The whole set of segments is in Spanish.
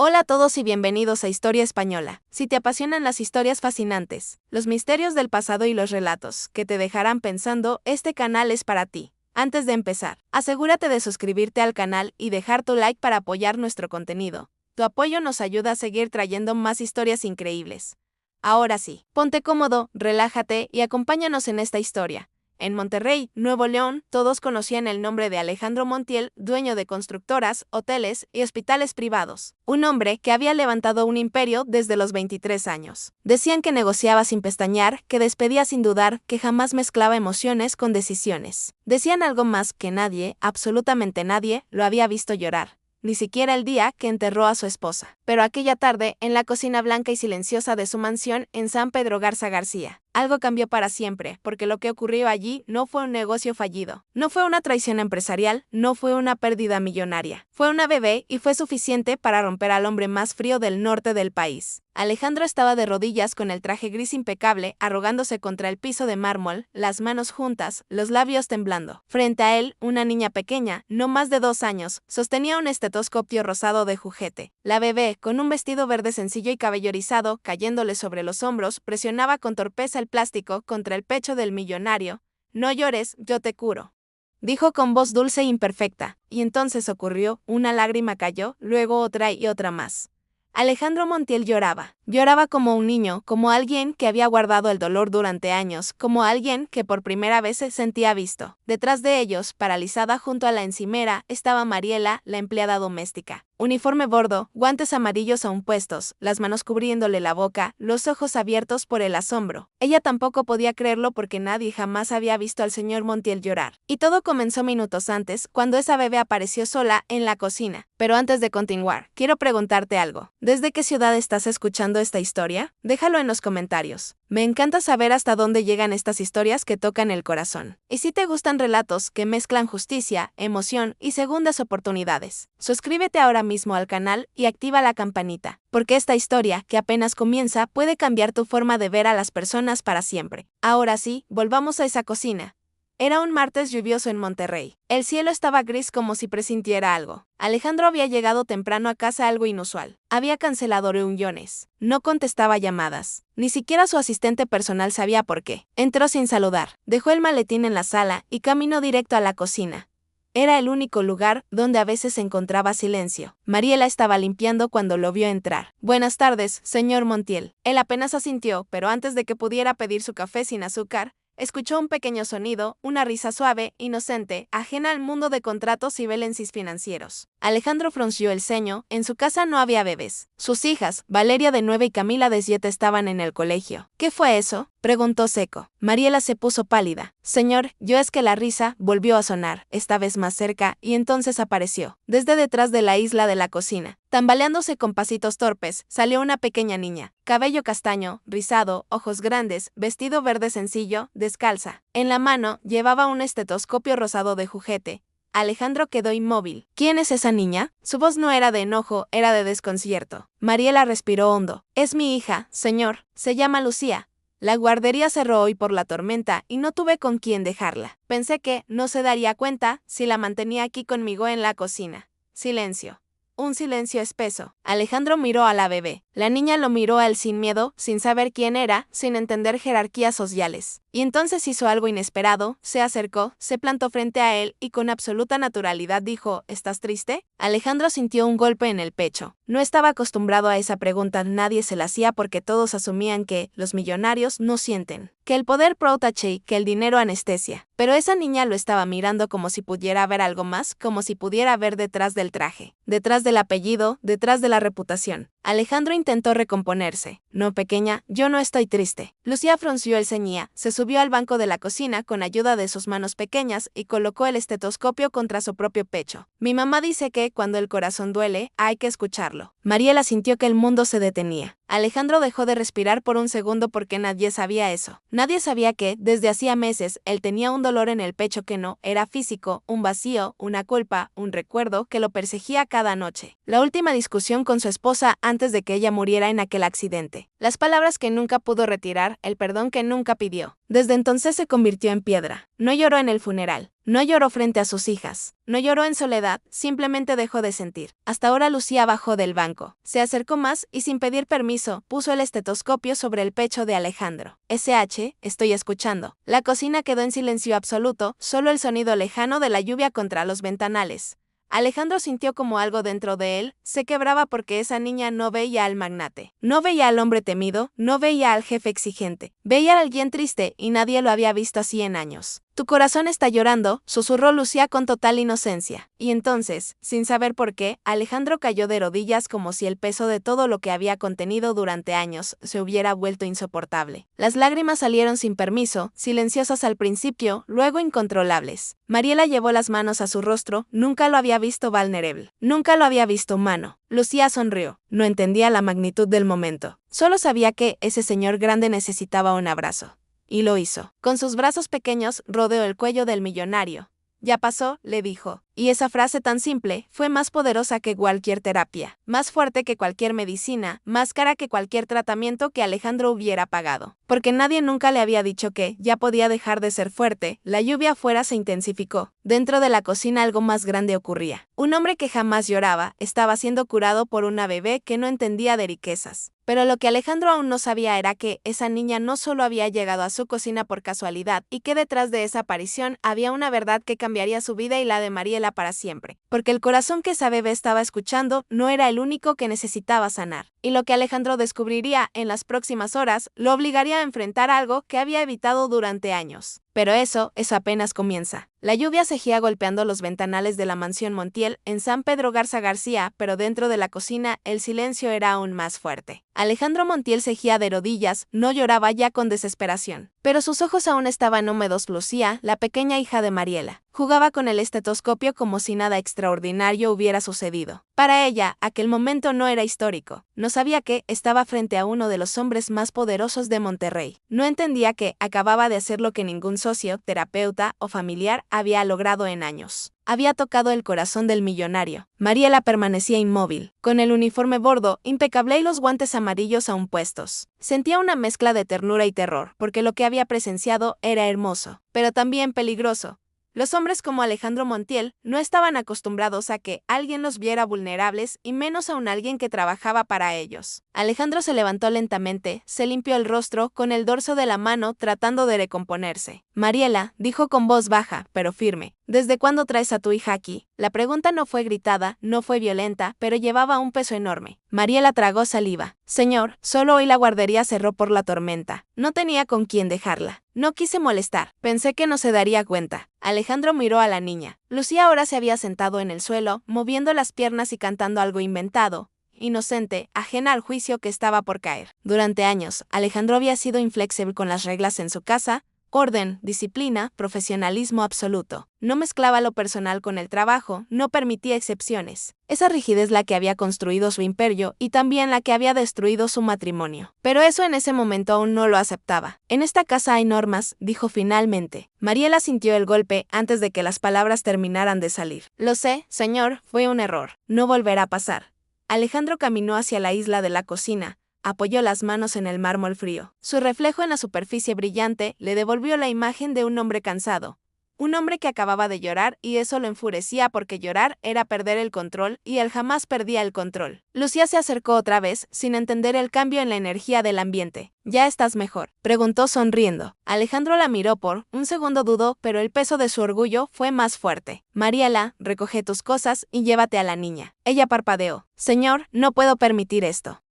Hola a todos y bienvenidos a Historia Española. Si te apasionan las historias fascinantes, los misterios del pasado y los relatos que te dejarán pensando, este canal es para ti. Antes de empezar, asegúrate de suscribirte al canal y dejar tu like para apoyar nuestro contenido. Tu apoyo nos ayuda a seguir trayendo más historias increíbles. Ahora sí, ponte cómodo, relájate y acompáñanos en esta historia. En Monterrey, Nuevo León, todos conocían el nombre de Alejandro Montiel, dueño de constructoras, hoteles y hospitales privados. Un hombre que había levantado un imperio desde los 23 años. Decían que negociaba sin pestañear, que despedía sin dudar, que jamás mezclaba emociones con decisiones. Decían algo más que nadie, absolutamente nadie, lo había visto llorar. Ni siquiera el día que enterró a su esposa. Pero aquella tarde, en la cocina blanca y silenciosa de su mansión en San Pedro Garza García, algo cambió para siempre, porque lo que ocurrió allí no fue un negocio fallido, no fue una traición empresarial, no fue una pérdida millonaria. Fue una bebé y fue suficiente para romper al hombre más frío del norte del país. Alejandro estaba de rodillas con el traje gris impecable, arrogándose contra el piso de mármol, las manos juntas, los labios temblando. Frente a él, una niña pequeña, no más de 2 años, sostenía un estetoscopio rosado de juguete. La bebé, con un vestido verde sencillo y cabello rizado, cayéndole sobre los hombros, presionaba con torpeza el plástico contra el pecho del millonario. «No llores, yo te curo», dijo con voz dulce e imperfecta, y entonces ocurrió, una lágrima cayó, luego otra y otra más. Alejandro Montiel lloraba. Lloraba como un niño, como alguien que había guardado el dolor durante años, como alguien que por primera vez se sentía visto. Detrás de ellos, paralizada junto a la encimera, estaba Mariela, la empleada doméstica. Uniforme bordo, guantes amarillos aún puestos, las manos cubriéndole la boca, los ojos abiertos por el asombro. Ella tampoco podía creerlo porque nadie jamás había visto al señor Montiel llorar. Y todo comenzó minutos antes, cuando esa bebé apareció sola en la cocina. Pero antes de continuar, quiero preguntarte algo. ¿Desde qué ciudad estás escuchando esta historia? Déjalo en los comentarios. Me encanta saber hasta dónde llegan estas historias que tocan el corazón. Y si te gustan relatos que mezclan justicia, emoción y segundas oportunidades, suscríbete ahora mismo al canal y activa la campanita, porque esta historia, que apenas comienza, puede cambiar tu forma de ver a las personas para siempre. Ahora sí, volvamos a esa cocina. Era un martes lluvioso en Monterrey. El cielo estaba gris como si presintiera algo. Alejandro había llegado temprano a casa, algo inusual. Había cancelado reuniones. No contestaba llamadas. Ni siquiera su asistente personal sabía por qué. Entró sin saludar. Dejó el maletín en la sala y caminó directo a la cocina. Era el único lugar donde a veces se encontraba silencio. Mariela estaba limpiando cuando lo vio entrar. «Buenas tardes, señor Montiel». Él apenas asintió, pero antes de que pudiera pedir su café sin azúcar, escuchó un pequeño sonido, una risa suave, inocente, ajena al mundo de contratos y balances financieros. Alejandro frunció el ceño. En su casa no había bebés. Sus hijas, Valeria de 9 y Camila de 7, estaban en el colegio. «¿Qué fue eso?», preguntó seco. Mariela se puso pálida. «Señor, yo es que…». La risa volvió a sonar, esta vez más cerca, y entonces apareció, desde detrás de la isla de la cocina. Tambaleándose con pasitos torpes, salió una pequeña niña. Cabello castaño, rizado, ojos grandes, vestido verde sencillo, descalza. En la mano llevaba un estetoscopio rosado de juguete. Alejandro quedó inmóvil. «¿Quién es esa niña?». Su voz no era de enojo, era de desconcierto. Mariela respiró hondo. «Es mi hija, señor. Se llama Lucía. La guardería cerró hoy por la tormenta y no tuve con quién dejarla. Pensé que no se daría cuenta si la mantenía aquí conmigo en la cocina». Silencio. Un silencio espeso. Alejandro miró a la bebé. La niña lo miró a él sin miedo, sin saber quién era, sin entender jerarquías sociales. Y entonces hizo algo inesperado, se acercó, se plantó frente a él y con absoluta naturalidad dijo: «¿Estás triste?». Alejandro sintió un golpe en el pecho. No estaba acostumbrado a esa pregunta, nadie se la hacía porque todos asumían que los millonarios no sienten, que el poder protege, que el dinero anestesia. Pero esa niña lo estaba mirando como si pudiera ver algo más, como si pudiera ver detrás del traje, detrás del apellido, detrás de la reputación. Alejandro intentó recomponerse. «No, pequeña, yo no estoy triste». Lucía frunció el ceño, se subió al banco de la cocina con ayuda de sus manos pequeñas y colocó el estetoscopio contra su propio pecho. «Mi mamá dice que, cuando el corazón duele, hay que escucharlo». Mariela sintió que el mundo se detenía. Alejandro dejó de respirar por un segundo porque nadie sabía eso. Nadie sabía que, desde hacía meses, él tenía un dolor en el pecho que no era físico, un vacío, una culpa, un recuerdo que lo perseguía cada noche. La última discusión con su esposa antes de que ella muriera en aquel accidente. Las palabras que nunca pudo retirar, el perdón que nunca pidió. Desde entonces se convirtió en piedra. No lloró en el funeral. No lloró frente a sus hijas, no lloró en soledad, simplemente dejó de sentir. Hasta ahora Lucía bajó del banco, se acercó más y sin pedir permiso, puso el estetoscopio sobre el pecho de Alejandro. SH, estoy escuchando. La cocina quedó en silencio absoluto, solo el sonido lejano de la lluvia contra los ventanales. Alejandro sintió como algo dentro de él se quebraba porque esa niña no veía al magnate, no veía al hombre temido, no veía al jefe exigente, veía a alguien triste y nadie lo había visto así en años. Tu corazón está llorando, susurró Lucía con total inocencia. Y entonces, sin saber por qué, Alejandro cayó de rodillas como si el peso de todo lo que había contenido durante años se hubiera vuelto insoportable. Las lágrimas salieron sin permiso, silenciosas al principio, luego incontrolables. Mariela llevó las manos a su rostro, nunca lo había visto vulnerable, nunca lo había visto humano. Lucía sonrió, no entendía la magnitud del momento. Solo sabía que ese señor grande necesitaba un abrazo. Y lo hizo. Con sus brazos pequeños rodeó el cuello del millonario. Ya pasó, le dijo. Y esa frase tan simple fue más poderosa que cualquier terapia, más fuerte que cualquier medicina, más cara que cualquier tratamiento que Alejandro hubiera pagado. Porque nadie nunca le había dicho que ya podía dejar de ser fuerte. La lluvia afuera se intensificó. Dentro de la cocina algo más grande ocurría. Un hombre que jamás lloraba estaba siendo curado por una bebé que no entendía de riquezas. Pero lo que Alejandro aún no sabía era que esa niña no solo había llegado a su cocina por casualidad y que detrás de esa aparición había una verdad que cambiaría su vida y la de Mariela para siempre. Porque el corazón que esa bebé estaba escuchando no era el único que necesitaba sanar. Y lo que Alejandro descubriría en las próximas horas lo obligaría a enfrentar algo que había evitado durante años. Pero eso apenas comienza. La lluvia seguía golpeando los ventanales de la mansión Montiel en San Pedro Garza García, pero dentro de la cocina el silencio era aún más fuerte. Alejandro Montiel seguía de rodillas, no lloraba ya con desesperación. Pero sus ojos aún estaban húmedos. Lucía, la pequeña hija de Mariela, jugaba con el estetoscopio como si nada extraordinario hubiera sucedido. Para ella, aquel momento no era histórico. No sabía que estaba frente a uno de los hombres más poderosos de Monterrey. No entendía que acababa de hacer lo que ningún socio, terapeuta o familiar había logrado en años. Había tocado el corazón del millonario. Mariela permanecía inmóvil, con el uniforme bordo impecable y los guantes amarillos aún puestos. Sentía una mezcla de ternura y terror, porque lo que había presenciado era hermoso, pero también peligroso. Los hombres como Alejandro Montiel no estaban acostumbrados a que alguien los viera vulnerables y menos aún alguien que trabajaba para ellos. Alejandro se levantó lentamente, se limpió el rostro con el dorso de la mano tratando de recomponerse. Mariela, dijo con voz baja, pero firme, ¿desde cuándo traes a tu hija aquí? La pregunta no fue gritada, no fue violenta, pero llevaba un peso enorme. Mariela tragó saliva. Señor, solo hoy la guardería cerró por la tormenta. No tenía con quién dejarla. No quise molestar, pensé que no se daría cuenta. Alejandro miró a la niña. Lucía ahora se había sentado en el suelo, moviendo las piernas y cantando algo inventado, inocente, ajena al juicio que estaba por caer. Durante años, Alejandro había sido inflexible con las reglas en su casa. Orden, disciplina, profesionalismo absoluto. No mezclaba lo personal con el trabajo, no permitía excepciones. Esa rigidez la que había construido su imperio y también la que había destruido su matrimonio. Pero eso en ese momento aún no lo aceptaba. En esta casa hay normas, dijo finalmente. Mariela sintió el golpe antes de que las palabras terminaran de salir. Lo sé, señor, fue un error. No volverá a pasar. Alejandro caminó hacia la isla de la cocina. Apoyó las manos en el mármol frío. Su reflejo en la superficie brillante le devolvió la imagen de un hombre cansado. Un hombre que acababa de llorar y eso lo enfurecía porque llorar era perder el control y él jamás perdía el control. Lucía se acercó otra vez, sin entender el cambio en la energía del ambiente. ¿Ya estás mejor?, preguntó sonriendo. Alejandro la miró por un segundo, dudó, pero el peso de su orgullo fue más fuerte. Mariela, recoge tus cosas y llévate a la niña. Ella parpadeó. Señor, no puedo permitir esto.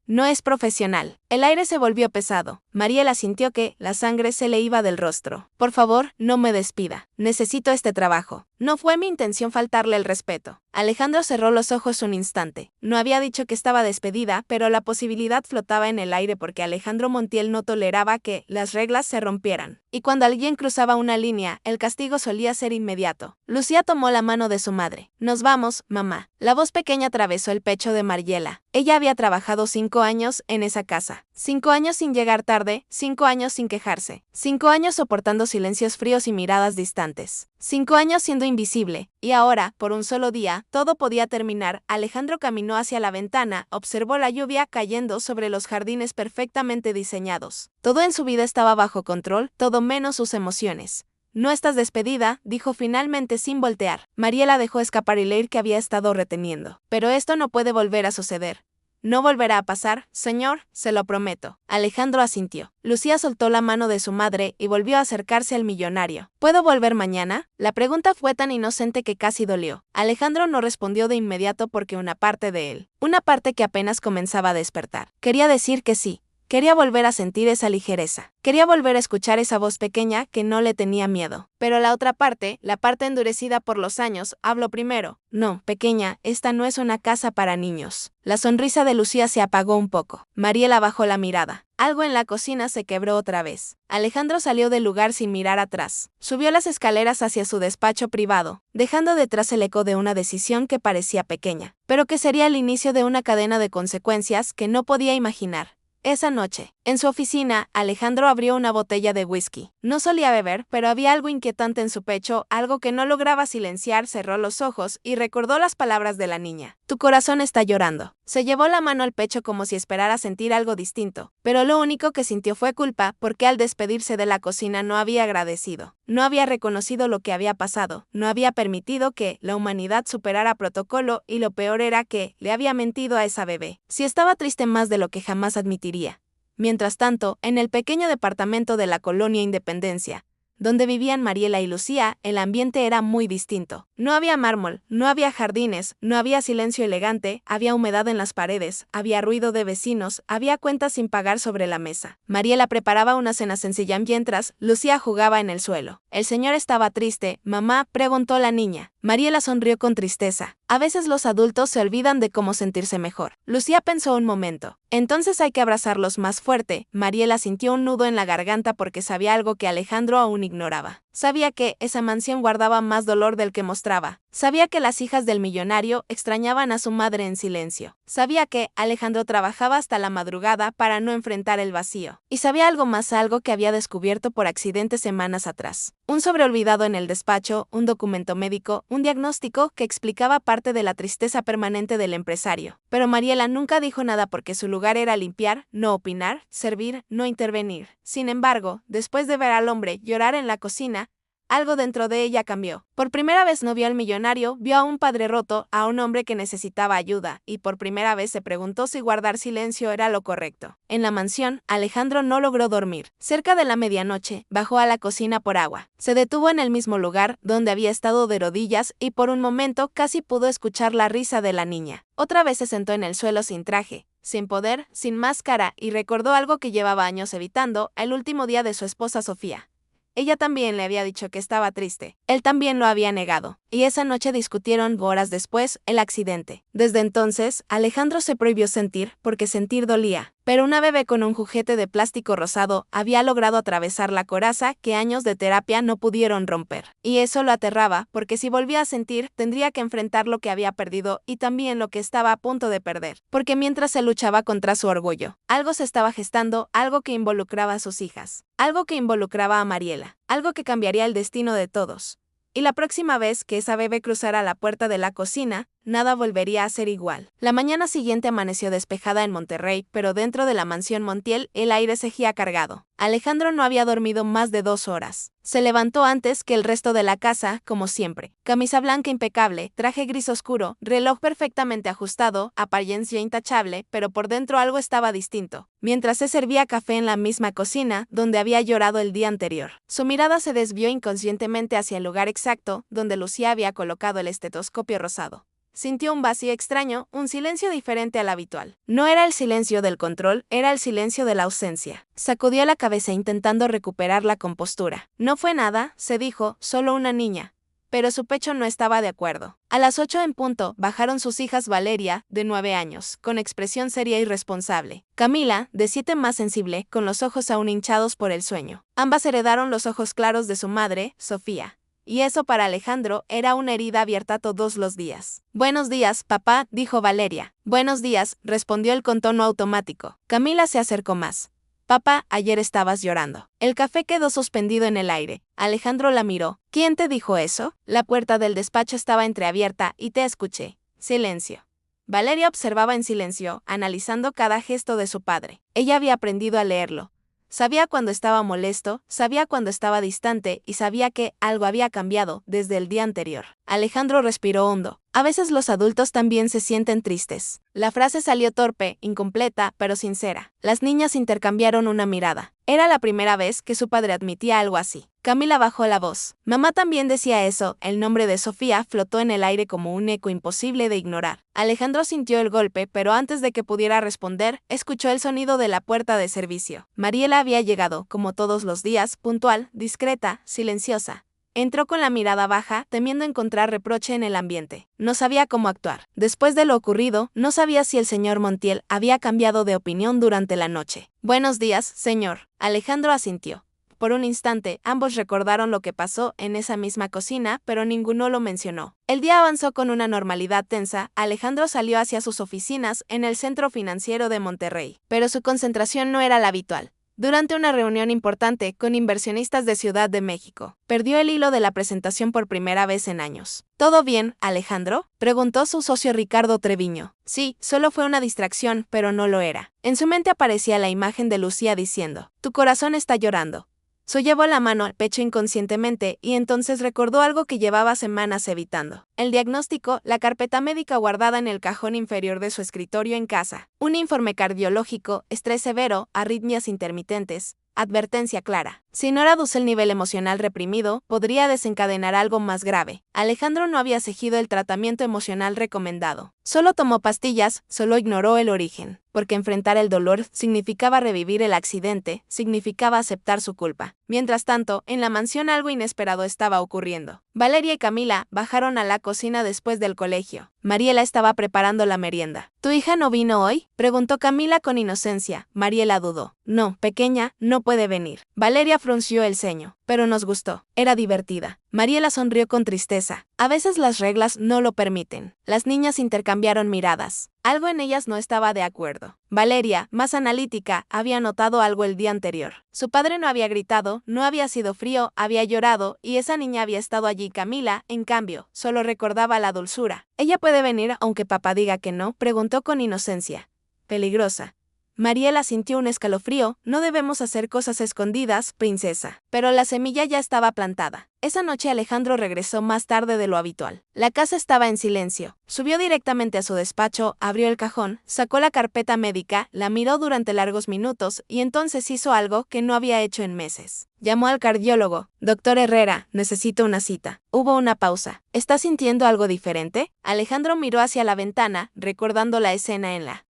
No es profesional. El aire se volvió pesado. Mariela sintió que la sangre se le iba del rostro. Por favor, no me despida. Necesito este trabajo. No fue mi intención faltarle el respeto. Alejandro cerró los ojos un instante. No había dicho que estaba despedida, pero la posibilidad flotaba en el aire porque Alejandro Montiel no toleraba que las reglas se rompieran. Y cuando alguien cruzaba una línea, el castigo solía ser inmediato. Lucía tomó la mano de su madre. Nos vamos, mamá. La voz pequeña atravesó el pecho de Mariela. Ella había trabajado 5 años en esa casa. casa. 5 años sin llegar tarde, 5 años sin quejarse. 5 años soportando silencios fríos y miradas distantes. 5 años siendo invisible. Y ahora, por un solo día, todo podía terminar. Alejandro caminó hacia la ventana, observó la lluvia cayendo sobre los jardines perfectamente diseñados. Todo en su vida estaba bajo control, todo menos sus emociones. No estás despedida, dijo finalmente sin voltear. Mariela dejó escapar el aire que había estado reteniendo. Pero esto no puede volver a suceder. No volverá a pasar, señor, se lo prometo. Alejandro asintió. Lucía soltó la mano de su madre y volvió a acercarse al millonario. ¿Puedo volver mañana? La pregunta fue tan inocente que casi dolió. Alejandro no respondió de inmediato porque una parte de él, una parte que apenas comenzaba a despertar, quería decir que sí. Quería volver a sentir esa ligereza. Quería volver a escuchar esa voz pequeña que no le tenía miedo. Pero la otra parte, la parte endurecida por los años, habló primero. No, pequeña, esta no es una casa para niños. La sonrisa de Lucía se apagó un poco. Mariela bajó la mirada. Algo en la cocina se quebró otra vez. Alejandro salió del lugar sin mirar atrás. Subió las escaleras hacia su despacho privado, dejando detrás el eco de una decisión que parecía pequeña, pero que sería el inicio de una cadena de consecuencias que no podía imaginar. Esa noche, en su oficina, Alejandro abrió una botella de whisky. No solía beber, pero había algo inquietante en su pecho, algo que no lograba silenciar. Cerró los ojos y recordó las palabras de la niña. Tu corazón está llorando. Se llevó la mano al pecho como si esperara sentir algo distinto, pero lo único que sintió fue culpa, porque al despedirse de la cocina no había agradecido. No había reconocido lo que había pasado, no había permitido que la humanidad superara protocolo y lo peor era que le había mentido a esa bebé. Si estaba triste más de lo que jamás admitiría. Mientras tanto, en el pequeño departamento de la colonia Independencia, donde vivían Mariela y Lucía, el ambiente era muy distinto. No había mármol, no había jardines, no había silencio elegante, había humedad en las paredes, había ruido de vecinos, había cuentas sin pagar sobre la mesa. Mariela preparaba una cena sencilla mientras Lucía jugaba en el suelo. El señor estaba triste, mamá, preguntó la niña. Mariela sonrió con tristeza. A veces los adultos se olvidan de cómo sentirse mejor. Lucía pensó un momento. Entonces hay que abrazarlos más fuerte. Mariela sintió un nudo en la garganta porque sabía algo que Alejandro aún ignoraba. Sabía que esa mansión guardaba más dolor del que mostraba. Sabía que las hijas del millonario extrañaban a su madre en silencio. Sabía que Alejandro trabajaba hasta la madrugada para no enfrentar el vacío. Y sabía algo más, algo que había descubierto por accidente semanas atrás. Un sobreolvidado en el despacho, un documento médico, un diagnóstico que explicaba parte de la tristeza permanente del empresario. Pero Mariela nunca dijo nada porque su lugar era limpiar, no opinar, servir, no intervenir. Sin embargo, después de ver al hombre llorar en la cocina, algo dentro de ella cambió. Por primera vez no vio al millonario, vio a un padre roto, a un hombre que necesitaba ayuda, y por primera vez se preguntó si guardar silencio era lo correcto. En la mansión, Alejandro no logró dormir. Cerca de la medianoche, bajó a la cocina por agua. Se detuvo en el mismo lugar donde había estado de rodillas y por un momento casi pudo escuchar la risa de la niña. Otra vez se sentó en el suelo sin traje, sin poder, sin máscara, y recordó algo que llevaba años evitando, el último día de su esposa Sofía. Ella también le había dicho que estaba triste. Él también lo había negado. Y esa noche discutieron horas después el accidente. Desde entonces, Alejandro se prohibió sentir, porque sentir dolía. Pero una bebé con un juguete de plástico rosado había logrado atravesar la coraza que años de terapia no pudieron romper. Y eso lo aterraba, porque si volvía a sentir, tendría que enfrentar lo que había perdido y también lo que estaba a punto de perder. Porque mientras se luchaba contra su orgullo, algo se estaba gestando, algo que involucraba a sus hijas, algo que involucraba a Mariela, algo que cambiaría el destino de todos. Y la próxima vez que esa bebé cruzara la puerta de la cocina, nada volvería a ser igual. La mañana siguiente amaneció despejada en Monterrey, pero dentro de la mansión Montiel el aire seguía cargado. Alejandro no había dormido más de 2 horas. Se levantó antes que el resto de la casa, como siempre. Camisa blanca impecable, traje gris oscuro, reloj perfectamente ajustado, apariencia intachable, pero por dentro algo estaba distinto. Mientras se servía café en la misma cocina, donde había llorado el día anterior. Su mirada se desvió inconscientemente hacia el lugar exacto, donde Lucía había colocado el estetoscopio rosado. Sintió un vacío extraño, un silencio diferente al habitual. No era el silencio del control, era el silencio de la ausencia. Sacudió la cabeza intentando recuperar la compostura. No fue nada, se dijo, solo una niña. Pero su pecho no estaba de acuerdo. A las 8 en punto, bajaron sus hijas Valeria, de 9 años, con expresión seria y responsable. Camila, de 7 más sensible, con los ojos aún hinchados por el sueño. Ambas heredaron los ojos claros de su madre, Sofía. y eso para Alejandro era una herida abierta todos los días. Buenos días, papá, dijo Valeria. Buenos días, respondió él con tono automático. Camila se acercó más. Papá, ayer estabas llorando. El café quedó suspendido en el aire. Alejandro la miró. ¿Quién te dijo eso? La puerta del despacho estaba entreabierta y te escuché. Silencio. Valeria observaba en silencio, analizando cada gesto de su padre. Ella había aprendido a leerlo. Sabía cuando estaba molesto, sabía cuando estaba distante y sabía que algo había cambiado desde el día anterior. Alejandro respiró hondo. A veces los adultos también se sienten tristes. La frase salió torpe, incompleta, pero sincera. Las niñas intercambiaron una mirada. Era la primera vez que su padre admitía algo así. Camila bajó la voz. Mamá también decía eso. El nombre de Sofía flotó en el aire como un eco imposible de ignorar. Alejandro sintió el golpe, pero antes de que pudiera responder, escuchó el sonido de la puerta de servicio. Mariela había llegado, como todos los días, puntual, discreta, silenciosa. Entró con la mirada baja, temiendo encontrar reproche en el ambiente. No sabía cómo actuar. Después de lo ocurrido, no sabía si el señor Montiel había cambiado de opinión durante la noche. Buenos días, señor. Alejandro asintió. Por un instante, ambos recordaron lo que pasó en esa misma cocina, pero ninguno lo mencionó. El día avanzó con una normalidad tensa. Alejandro salió hacia sus oficinas en el centro financiero de Monterrey, pero su concentración no era la habitual. Durante una reunión importante con inversionistas de Ciudad de México, perdió el hilo de la presentación por primera vez en años. ¿Todo bien, Alejandro?, preguntó su socio Ricardo Treviño. Sí, solo fue una distracción, pero no lo era. En su mente aparecía la imagen de Lucía diciendo, «Tu corazón está llorando». Se llevó la mano al pecho inconscientemente y entonces recordó algo que llevaba semanas evitando. El diagnóstico, la carpeta médica guardada en el cajón inferior de su escritorio en casa. Un informe cardiológico, estrés severo, arritmias intermitentes. Advertencia clara. Si no reduce el nivel emocional reprimido, podría desencadenar algo más grave. Alejandro no había seguido el tratamiento emocional recomendado. Solo tomó pastillas, solo ignoró el origen. Porque enfrentar el dolor significaba revivir el accidente, significaba aceptar su culpa. Mientras tanto, en la mansión algo inesperado estaba ocurriendo. Valeria y Camila bajaron a la cocina después del colegio. Mariela estaba preparando la merienda. ¿Tu hija no vino hoy?, preguntó Camila con inocencia. Mariela dudó. No, pequeña, no puede venir. Valeria frunció el ceño. Pero nos gustó. Era divertida. Mariela sonrió con tristeza. A veces las reglas no lo permiten. Las niñas intercambiaron miradas. Algo en ellas no estaba de acuerdo. Valeria, más analítica, había notado algo el día anterior. Su padre no había gritado, no había sido frío, había llorado, y esa niña había estado allí. Camila, en cambio, solo recordaba la dulzura. ¿Ella puede venir aunque papá diga que no?, preguntó con inocencia. Peligrosa. Mariela sintió un escalofrío. No debemos hacer cosas escondidas, princesa. Pero la semilla ya estaba plantada. Esa noche Alejandro regresó más tarde de lo habitual. La casa estaba en silencio. Subió directamente a su despacho, abrió el cajón, sacó la carpeta médica, la miró durante largos minutos y entonces hizo algo que no había hecho en meses. Llamó al cardiólogo. Doctor Herrera, necesito una cita. Hubo una pausa. ¿Está sintiendo algo diferente? Alejandro miró hacia la ventana, recordando la escena en la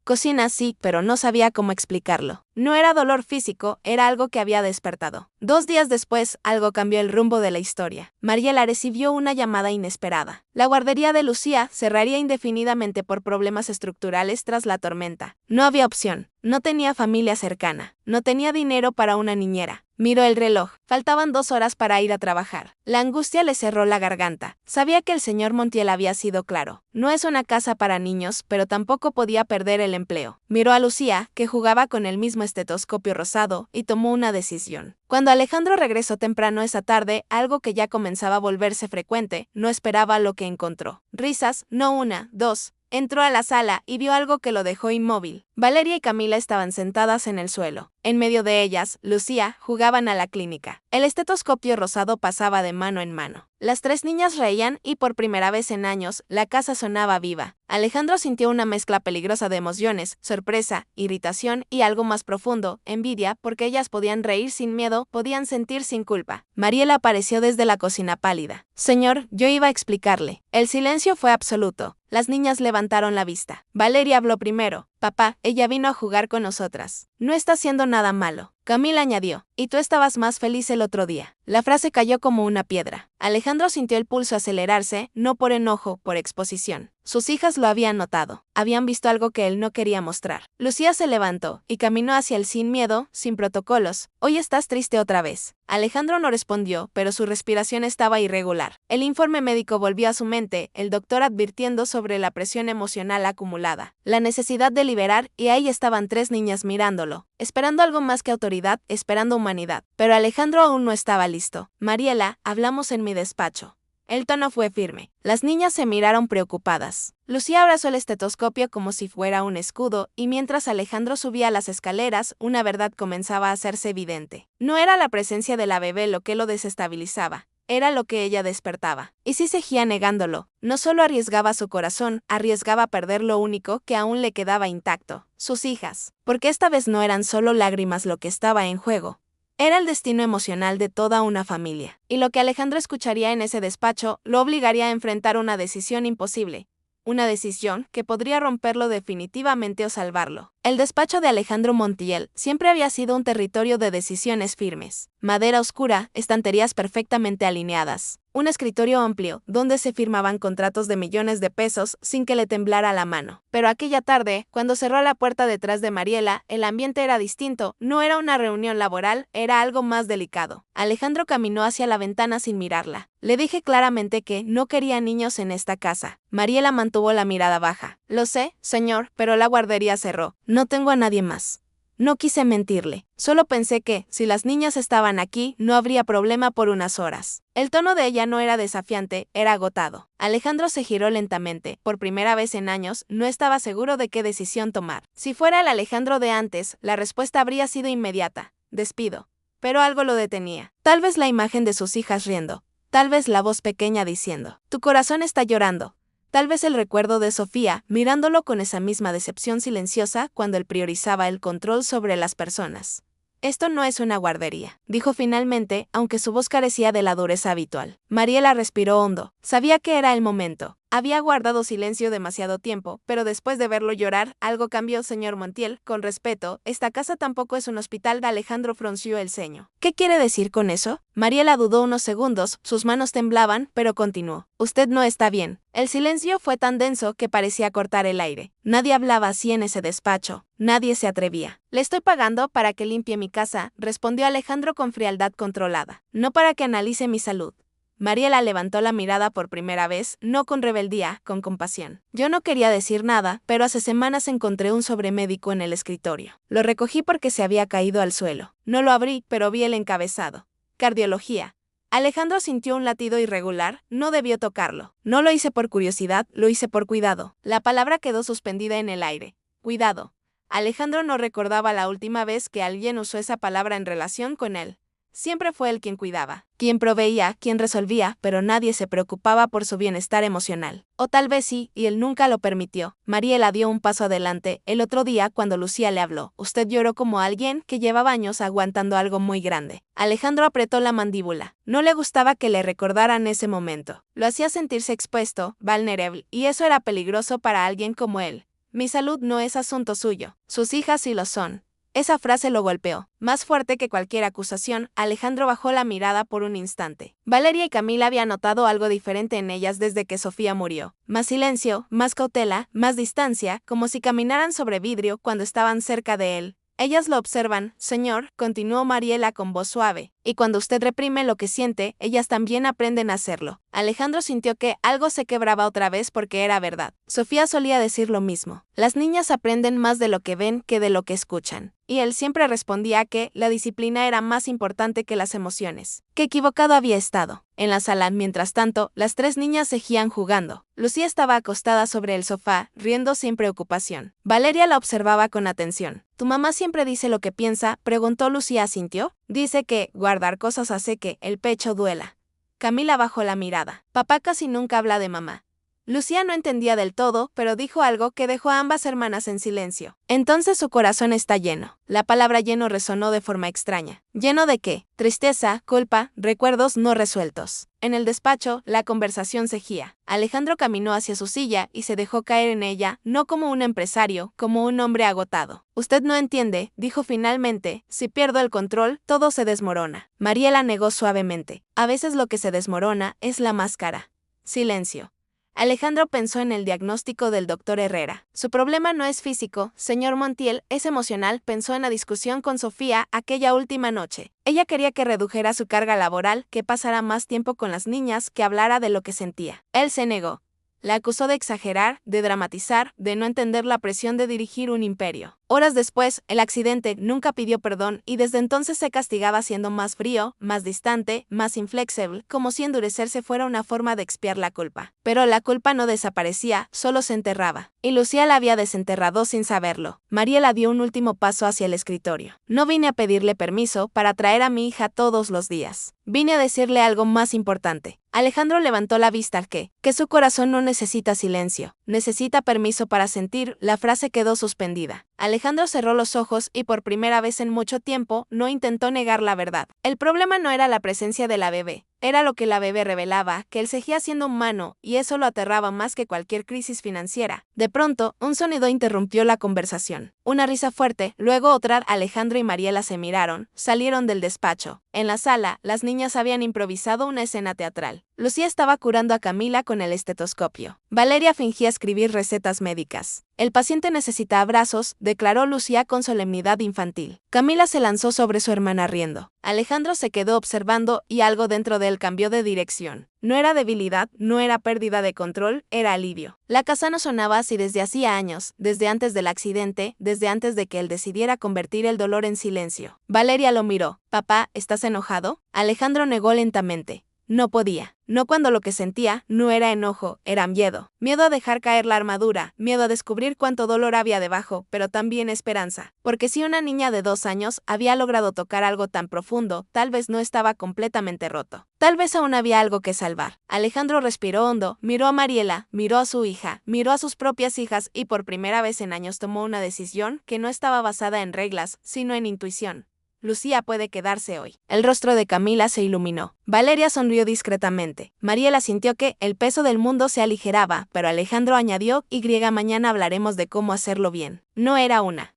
cocina, sí, pero no sabía cómo explicarlo. No era dolor físico, era algo que había despertado. 2 días después, algo cambió el rumbo de la historia. Mariela recibió una llamada inesperada. La guardería de Lucía cerraría indefinidamente por problemas estructurales tras la tormenta. No había opción. No tenía familia cercana. No tenía dinero para una niñera. Miró el reloj. Faltaban 2 horas para ir a trabajar. La angustia le cerró la garganta. Sabía que el señor Montiel había sido claro. No es una casa para niños, pero tampoco podía perder el empleo. Miró a Lucía, que jugaba con el mismo estetoscopio rosado, y tomó una decisión. Cuando Alejandro regresó temprano esa tarde, algo que ya comenzaba a volverse frecuente, no esperaba lo que encontró. Risas, no una, 2. Entró a la sala y vio algo que lo dejó inmóvil. Valeria y Camila estaban sentadas en el suelo. En medio de ellas, Lucía, jugaban a la clínica. El estetoscopio rosado pasaba de mano en mano. Las 3 niñas reían y por primera vez en años, la casa sonaba viva. Alejandro sintió una mezcla peligrosa de emociones, sorpresa, irritación y algo más profundo, envidia, porque ellas podían reír sin miedo, podían sentir sin culpa. Mariela apareció desde la cocina pálida. Señor, yo iba a explicarle. El silencio fue absoluto. Las niñas levantaron la vista. Valeria habló primero. Papá, ella vino a jugar con nosotras. No está haciendo nada malo. Camila añadió, y tú estabas más feliz el otro día. La frase cayó como una piedra. Alejandro sintió el pulso acelerarse, no por enojo, por exposición. Sus hijas lo habían notado. Habían visto algo que él no quería mostrar. Lucía se levantó y caminó hacia él sin miedo, sin protocolos. Hoy estás triste otra vez. Alejandro no respondió, pero su respiración estaba irregular. El informe médico volvió a su mente, el doctor advirtiendo sobre la presión emocional acumulada, la necesidad de liberar, y ahí estaban 3 niñas mirándolo, esperando algo más que autoridad, esperando humanidad. Pero Alejandro aún no estaba listo. Mariela, hablamos en mi despacho. El tono fue firme. Las niñas se miraron preocupadas. Lucía abrazó el estetoscopio como si fuera un escudo, y mientras Alejandro subía las escaleras, una verdad comenzaba a hacerse evidente. No era la presencia de la bebé lo que lo desestabilizaba, era lo que ella despertaba. Y si seguía negándolo, no solo arriesgaba su corazón, arriesgaba perder lo único que aún le quedaba intacto, sus hijas. Porque esta vez no eran solo lágrimas lo que estaba en juego. Era el destino emocional de toda una familia. Y lo que Alejandro escucharía en ese despacho lo obligaría a enfrentar una decisión imposible. Una decisión que podría romperlo definitivamente o salvarlo. El despacho de Alejandro Montiel siempre había sido un territorio de decisiones firmes. Madera oscura, estanterías perfectamente alineadas. Un escritorio amplio, donde se firmaban contratos de millones de pesos sin que le temblara la mano. Pero aquella tarde, cuando cerró la puerta detrás de Mariela, el ambiente era distinto. No era una reunión laboral, era algo más delicado. Alejandro caminó hacia la ventana sin mirarla. Le dije claramente que no quería niños en esta casa. Mariela mantuvo la mirada baja. Lo sé, señor, pero la guardería cerró. No tengo a nadie más. No quise mentirle. Solo pensé que, si las niñas estaban aquí, no habría problema por unas horas. El tono de ella no era desafiante, era agotado. Alejandro se giró lentamente. Por primera vez en años, no estaba seguro de qué decisión tomar. Si fuera el Alejandro de antes, la respuesta habría sido inmediata. Despido. Pero algo lo detenía. Tal vez la imagen de sus hijas riendo. Tal vez la voz pequeña diciendo, tu corazón está llorando. Tal vez el recuerdo de Sofía, mirándolo con esa misma decepción silenciosa cuando él priorizaba el control sobre las personas. Esto no es una guardería, dijo finalmente, aunque su voz carecía de la dureza habitual. Mariela respiró hondo. Sabía que era el momento. Había guardado silencio demasiado tiempo, pero después de verlo llorar, algo cambió, señor Montiel. Con respeto, esta casa tampoco es un hospital. Alejandro frunció el ceño. ¿Qué quiere decir con eso? Mariela dudó unos segundos, sus manos temblaban, pero continuó. Usted no está bien. El silencio fue tan denso que parecía cortar el aire. Nadie hablaba así en ese despacho. Nadie se atrevía. Le estoy pagando para que limpie mi casa, respondió Alejandro con frialdad controlada. No para que analice mi salud. Mariela levantó la mirada por primera vez, no con rebeldía, con compasión. Yo no quería decir nada, pero hace semanas encontré un sobremédico en el escritorio. Lo recogí porque se había caído al suelo. No lo abrí, pero vi el encabezado. Cardiología. Alejandro sintió un latido irregular, no debió tocarlo. No lo hice por curiosidad, lo hice por cuidado. La palabra quedó suspendida en el aire. Cuidado. Alejandro no recordaba la última vez que alguien usó esa palabra en relación con él. Siempre fue él quien cuidaba, quien proveía, quien resolvía, pero nadie se preocupaba por su bienestar emocional. O tal vez sí, y él nunca lo permitió. Mariela dio un paso adelante. El otro día, cuando Lucía le habló, usted lloró como alguien que llevaba años aguantando algo muy grande. Alejandro apretó la mandíbula. No le gustaba que le recordaran ese momento. Lo hacía sentirse expuesto, vulnerable, y eso era peligroso para alguien como él. Mi salud no es asunto suyo. Sus hijas sí lo son. Esa frase lo golpeó. Más fuerte que cualquier acusación, Alejandro bajó la mirada por un instante. Valeria y Camila habían notado algo diferente en ellas desde que Sofía murió. Más silencio, más cautela, más distancia, como si caminaran sobre vidrio cuando estaban cerca de él. Ellas lo observan, señor, continuó Mariela con voz suave, y cuando usted reprime lo que siente, ellas también aprenden a hacerlo. Alejandro sintió que algo se quebraba otra vez porque era verdad. Sofía solía decir lo mismo. Las niñas aprenden más de lo que ven que de lo que escuchan. Y él siempre respondía que la disciplina era más importante que las emociones. Qué equivocado había estado. En la sala, mientras tanto, las 3 niñas seguían jugando. Lucía estaba acostada sobre el sofá, riendo sin preocupación. Valeria la observaba con atención. ¿Tu mamá siempre dice lo que piensa?, preguntó Lucía. ¿Asintió? Dice que guardar cosas hace que el pecho duela. Camila bajó la mirada. Papá casi nunca habla de mamá. Lucía no entendía del todo, pero dijo algo que dejó a ambas hermanas en silencio. Entonces su corazón está lleno. La palabra lleno resonó de forma extraña. ¿Lleno de qué? Tristeza, culpa, recuerdos no resueltos. En el despacho, la conversación seguía. Alejandro caminó hacia su silla y se dejó caer en ella, no como un empresario, como un hombre agotado. Usted no entiende, dijo finalmente, si pierdo el control, todo se desmorona. Mariela negó suavemente. A veces lo que se desmorona es la máscara. Silencio. Alejandro pensó en el diagnóstico del doctor Herrera. Su problema no es físico, señor Montiel, es emocional. Pensó en la discusión con Sofía aquella última noche. Ella quería que redujera su carga laboral, que pasara más tiempo con las niñas, que hablara de lo que sentía. Él se negó. La acusó de exagerar, de dramatizar, de no entender la presión de dirigir un imperio. Horas después, el accidente, nunca pidió perdón y desde entonces se castigaba siendo más frío, más distante, más inflexible, como si endurecerse fuera una forma de expiar la culpa. Pero la culpa no desaparecía, solo se enterraba. Y Lucía la había desenterrado sin saberlo. Mariela dio un último paso hacia el escritorio. No vine a pedirle permiso para traer a mi hija todos los días. Vine a decirle algo más importante. Alejandro levantó la vista al que su corazón no necesita silencio, necesita permiso para sentir. La frase quedó suspendida. Alejandro cerró los ojos y por primera vez en mucho tiempo no intentó negar la verdad. El problema no era la presencia de la bebé, era lo que la bebé revelaba, que él seguía siendo humano y eso lo aterraba más que cualquier crisis financiera. De pronto, un sonido interrumpió la conversación. Una risa fuerte, luego otra. Alejandro y Mariela se miraron, salieron del despacho. En la sala, las niñas habían improvisado una escena teatral. Lucía estaba curando a Camila con el estetoscopio. Valeria fingía escribir recetas médicas. El paciente necesita abrazos, declaró Lucía con solemnidad infantil. Camila se lanzó sobre su hermana riendo. Alejandro se quedó observando y algo dentro de él cambió de dirección. No era debilidad, no era pérdida de control, era alivio. La casa no sonaba así desde hacía años, desde antes del accidente, desde antes de que él decidiera convertir el dolor en silencio. Valeria lo miró. «Papá, ¿estás enojado?» Alejandro negó lentamente. No podía. No cuando lo que sentía no era enojo, era miedo. Miedo a dejar caer la armadura, miedo a descubrir cuánto dolor había debajo, pero también esperanza. Porque si una niña de 2 años había logrado tocar algo tan profundo, tal vez no estaba completamente roto. Tal vez aún había algo que salvar. Alejandro respiró hondo, miró a Mariela, miró a su hija, miró a sus propias hijas y por primera vez en años tomó una decisión que no estaba basada en reglas, sino en intuición. Lucía puede quedarse hoy. El rostro de Camila se iluminó. Valeria sonrió discretamente. Mariela sintió que el peso del mundo se aligeraba, pero Alejandro añadió, mañana hablaremos de cómo hacerlo bien. No era una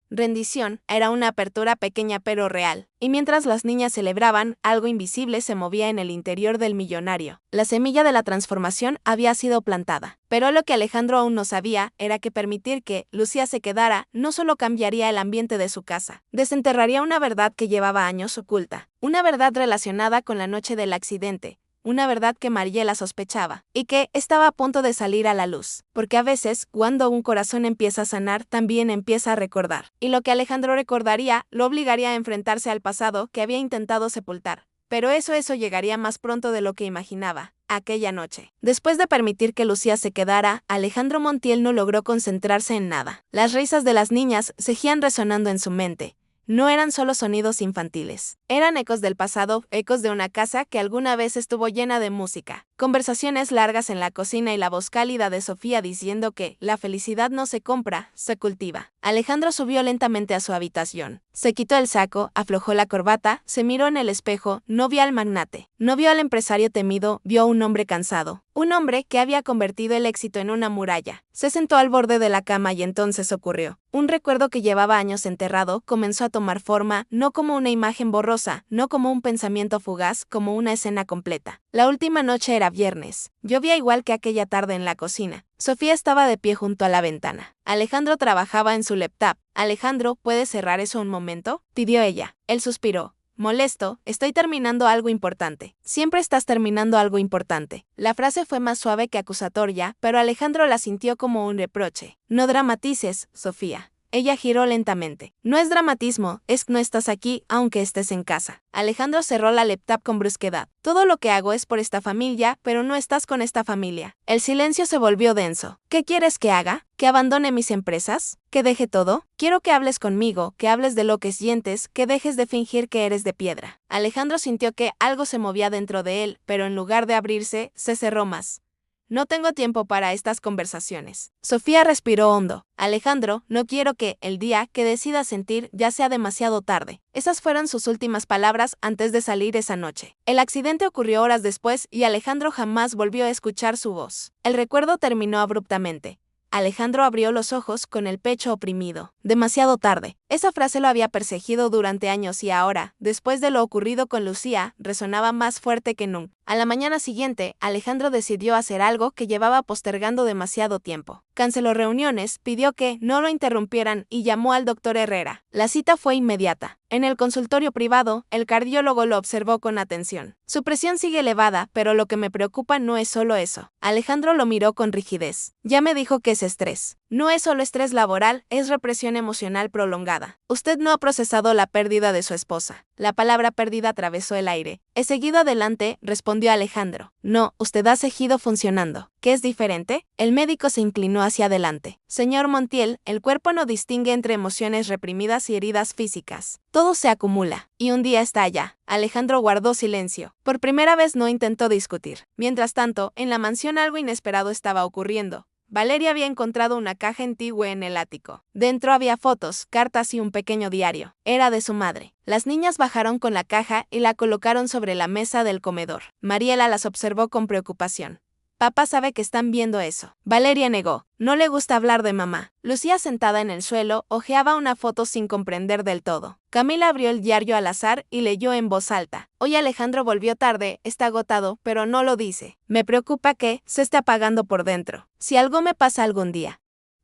rendición, era una apertura pequeña pero real. Y mientras las niñas celebraban, algo invisible se movía en el interior del millonario. La semilla de la transformación había sido plantada. Pero lo que Alejandro aún no sabía era que permitir que Lucía se quedara no solo cambiaría el ambiente de su casa, desenterraría una verdad que llevaba años oculta, una verdad relacionada con la noche del accidente. Una verdad que Mariela sospechaba, y que estaba a punto de salir a la luz, porque a veces, cuando un corazón empieza a sanar, también empieza a recordar. Y lo que Alejandro recordaría, lo obligaría a enfrentarse al pasado que había intentado sepultar. Pero eso llegaría más pronto de lo que imaginaba, aquella noche. Después de permitir que Lucía se quedara, Alejandro Montiel no logró concentrarse en nada. Las risas de las niñas seguían resonando en su mente. No eran solo sonidos infantiles. Eran ecos del pasado, ecos de una casa que alguna vez estuvo llena de música. Conversaciones largas en la cocina y la voz cálida de Sofía diciendo que la felicidad no se compra, se cultiva. Alejandro subió lentamente a su habitación. Se quitó el saco, aflojó la corbata, se miró en el espejo, no vio al magnate. No vio al empresario temido, vio a un hombre cansado. Un hombre que había convertido el éxito en una muralla. Se sentó al borde de la cama y entonces ocurrió. Un recuerdo que llevaba años enterrado comenzó a tomar forma, no como una imagen borrosa, no como un pensamiento fugaz, como una escena completa. La última noche era viernes. Llovía igual que aquella tarde en la cocina. Sofía estaba de pie junto a la ventana. Alejandro trabajaba en su laptop. «Alejandro, ¿puedes cerrar eso un momento?», pidió ella. Él suspiró. «Molesto, estoy terminando algo importante». «Siempre estás terminando algo importante». La frase fue más suave que acusatoria, pero Alejandro la sintió como un reproche. «No dramatices, Sofía. Ella giró lentamente. No es dramatismo, es no estás aquí, aunque estés en casa. Alejandro cerró la laptop con brusquedad. Todo lo que hago es por esta familia, pero no estás con esta familia. El silencio se volvió denso. ¿Qué quieres que haga? ¿Que abandone mis empresas? ¿Que deje todo? Quiero que hables conmigo, que hables de lo que sientes, que dejes de fingir que eres de piedra. Alejandro sintió que algo se movía dentro de él, pero en lugar de abrirse, se cerró más. No tengo tiempo para estas conversaciones. Sofía respiró hondo. Alejandro, no quiero que, el día que decidas sentir, ya sea demasiado tarde. Esas fueron sus últimas palabras antes de salir esa noche. El accidente ocurrió horas después y Alejandro jamás volvió a escuchar su voz. El recuerdo terminó abruptamente. Alejandro abrió los ojos con el pecho oprimido. Demasiado tarde. Esa frase lo había perseguido durante años y ahora, después de lo ocurrido con Lucía, resonaba más fuerte que nunca. A la mañana siguiente, Alejandro decidió hacer algo que llevaba postergando demasiado tiempo. Canceló reuniones, pidió que no lo interrumpieran y llamó al doctor Herrera. La cita fue inmediata. En el consultorio privado, el cardiólogo lo observó con atención. Su presión sigue elevada, pero lo que me preocupa no es solo eso. Alejandro lo miró con rigidez. Ya me dijo que es estrés. No es solo estrés laboral, es represión emocional prolongada. Usted no ha procesado la pérdida de su esposa. La palabra pérdida atravesó el aire. He seguido adelante, respondió Alejandro. No, usted ha seguido funcionando. ¿Qué es diferente? El médico se inclinó hacia adelante. Señor Montiel, el cuerpo no distingue entre emociones reprimidas y heridas físicas. Todo se acumula, y un día está allá. Alejandro guardó silencio. Por primera vez no intentó discutir. Mientras tanto, en la mansión algo inesperado estaba ocurriendo. Valeria había encontrado una caja antigua en el ático. Dentro había fotos, cartas y un pequeño diario. Era de su madre. Las niñas bajaron con la caja y la colocaron sobre la mesa del comedor. Mariela las observó con preocupación. Papá sabe que están viendo eso. Valeria negó. No le gusta hablar de mamá. Lucía, sentada en el suelo, hojeaba una foto sin comprender del todo. Camila abrió el diario al azar y leyó en voz alta. Hoy Alejandro volvió tarde, está agotado, pero no lo dice. Me preocupa que se esté apagando por dentro. Si algo me pasa algún día.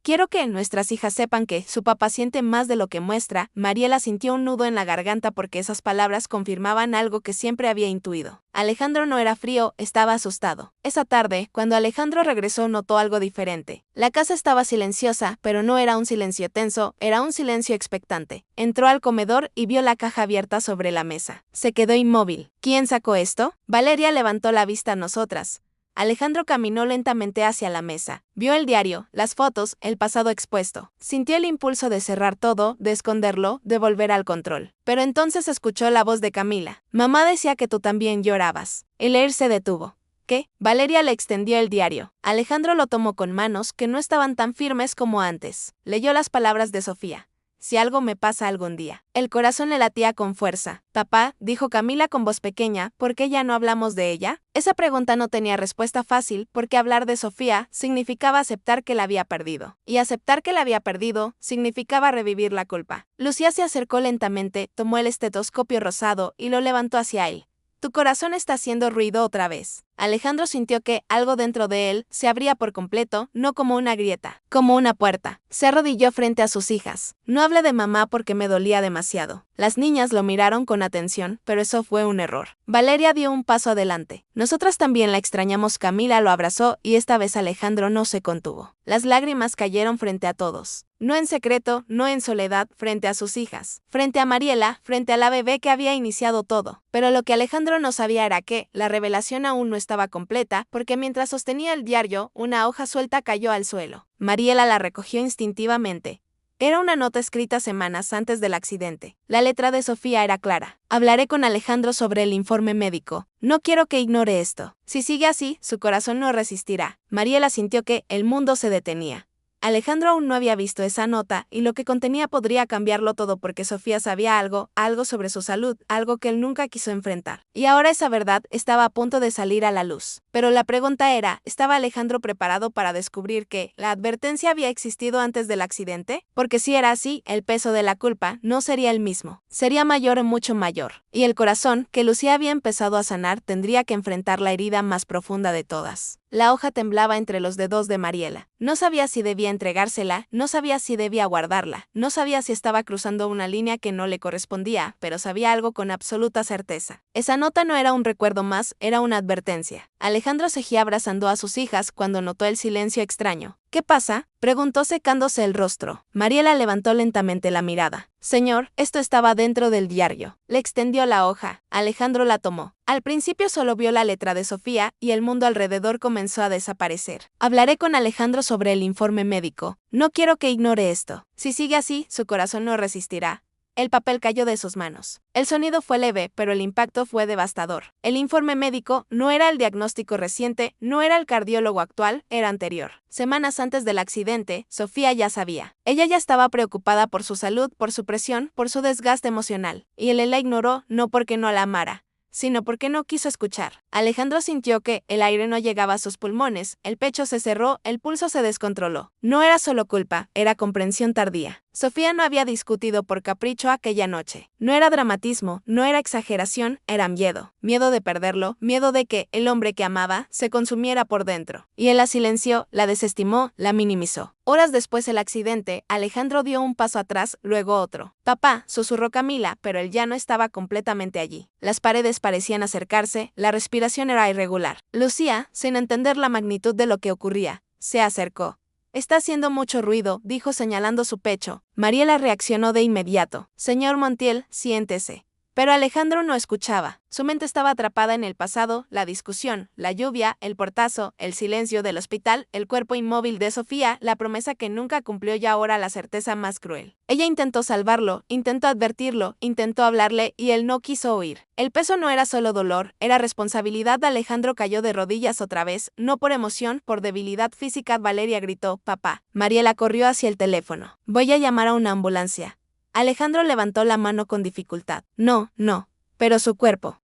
Quiero que nuestras hijas sepan que su papá siente más de lo que muestra. Mariela sintió un nudo en la garganta porque esas palabras confirmaban algo que siempre había intuido. Alejandro no era frío, estaba asustado. Esa tarde, cuando Alejandro regresó, notó algo diferente. La casa estaba silenciosa, pero no era un silencio tenso, era un silencio expectante. Entró al comedor y vio la caja abierta sobre la mesa. Se quedó inmóvil. ¿Quién sacó esto? Valeria levantó la vista a nosotras. Alejandro caminó lentamente hacia la mesa. Vio el diario, las fotos, el pasado expuesto. Sintió el impulso de cerrar todo, de esconderlo, de volver al control. Pero entonces escuchó la voz de Camila. Mamá decía que tú también llorabas. El leer se detuvo. ¿Qué? Valeria le extendió el diario. Alejandro lo tomó con manos que no estaban tan firmes como antes. Leyó las palabras de Sofía. Si algo me pasa algún día. El corazón le latía con fuerza. Papá, dijo Camila con voz pequeña, ¿por qué ya no hablamos de ella? Esa pregunta no tenía respuesta fácil porque hablar de Sofía significaba aceptar que la había perdido. Y aceptar que la había perdido significaba revivir la culpa. Lucía se acercó lentamente, tomó el estetoscopio rosado y lo levantó hacia él. Tu corazón está haciendo ruido otra vez. Alejandro sintió que algo dentro de él se abría por completo, no como una grieta, como una puerta. Se arrodilló frente a sus hijas. No hablé de mamá porque me dolía demasiado. Las niñas lo miraron con atención, pero eso fue un error. Valeria dio un paso adelante. Nosotras también la extrañamos. Camila lo abrazó y esta vez Alejandro no se contuvo. Las lágrimas cayeron frente a todos. No en secreto, no en soledad, frente a sus hijas, frente a Mariela, frente a la bebé que había iniciado todo. Pero lo que Alejandro no sabía era que la revelación aún no estaba completa, porque mientras sostenía el diario, una hoja suelta cayó al suelo. Mariela la recogió instintivamente. Era una nota escrita semanas antes del accidente. La letra de Sofía era clara. Hablaré con Alejandro sobre el informe médico. No quiero que ignore esto. Si sigue así, su corazón no resistirá. Mariela sintió que el mundo se detenía. Alejandro aún no había visto esa nota, y lo que contenía podría cambiarlo todo porque Sofía sabía algo sobre su salud, algo que él nunca quiso enfrentar. Y ahora esa verdad estaba a punto de salir a la luz. Pero la pregunta era, ¿estaba Alejandro preparado para descubrir que la advertencia había existido antes del accidente? Porque si era así, el peso de la culpa no sería el mismo. Sería mayor, mucho mayor. Y el corazón, que Lucía había empezado a sanar, tendría que enfrentar la herida más profunda de todas. La hoja temblaba entre los dedos de Mariela. No sabía si debía entregársela, no sabía si debía guardarla, no sabía si estaba cruzando una línea que no le correspondía, pero sabía algo con absoluta certeza. Esa nota no era un recuerdo más, era una advertencia. Alejandro seguía abrazando a sus hijas cuando notó el silencio extraño. ¿Qué pasa?, preguntó secándose el rostro. Mariela levantó lentamente la mirada. Señor, esto estaba dentro del diario. Le extendió la hoja. Alejandro la tomó. Al principio solo vio la letra de Sofía y el mundo alrededor comenzó a desaparecer. Hablaré con Alejandro sobre el informe médico. No quiero que ignore esto. Si sigue así, su corazón no resistirá. El papel cayó de sus manos. El sonido fue leve, pero el impacto fue devastador. El informe médico no era el diagnóstico reciente, no era el cardiólogo actual, era anterior. Semanas antes del accidente, Sofía ya sabía. Ella ya estaba preocupada por su salud, por su presión, por su desgaste emocional. Y él la ignoró no porque no la amara, sino porque no quiso escuchar. Alejandro sintió que el aire no llegaba a sus pulmones, el pecho se cerró, el pulso se descontroló. No era solo culpa, era comprensión tardía. Sofía no había discutido por capricho aquella noche. No era dramatismo, no era exageración, era miedo. Miedo de perderlo, miedo de que el hombre que amaba se consumiera por dentro. Y él la silenció, la desestimó, la minimizó. Horas después del accidente, Alejandro dio un paso atrás, luego otro. Papá, susurró Camila, pero él ya no estaba completamente allí. Las paredes parecían acercarse, la respiración era irregular. Lucía, sin entender la magnitud de lo que ocurría, se acercó. Está haciendo mucho ruido, dijo señalando su pecho. Mariela reaccionó de inmediato. Señor Montiel, siéntese. Pero Alejandro no escuchaba. Su mente estaba atrapada en el pasado, la discusión, la lluvia, el portazo, el silencio del hospital, el cuerpo inmóvil de Sofía, la promesa que nunca cumplió y ahora la certeza más cruel. Ella intentó salvarlo, intentó advertirlo, intentó hablarle y él no quiso oír. El peso no era solo dolor, era responsabilidad. Alejandro cayó de rodillas otra vez, no por emoción, por debilidad física. Valeria gritó, papá. Mariela corrió hacia el teléfono. Voy a llamar a una ambulancia. Alejandro levantó la mano con dificultad. No, pero su cuerpo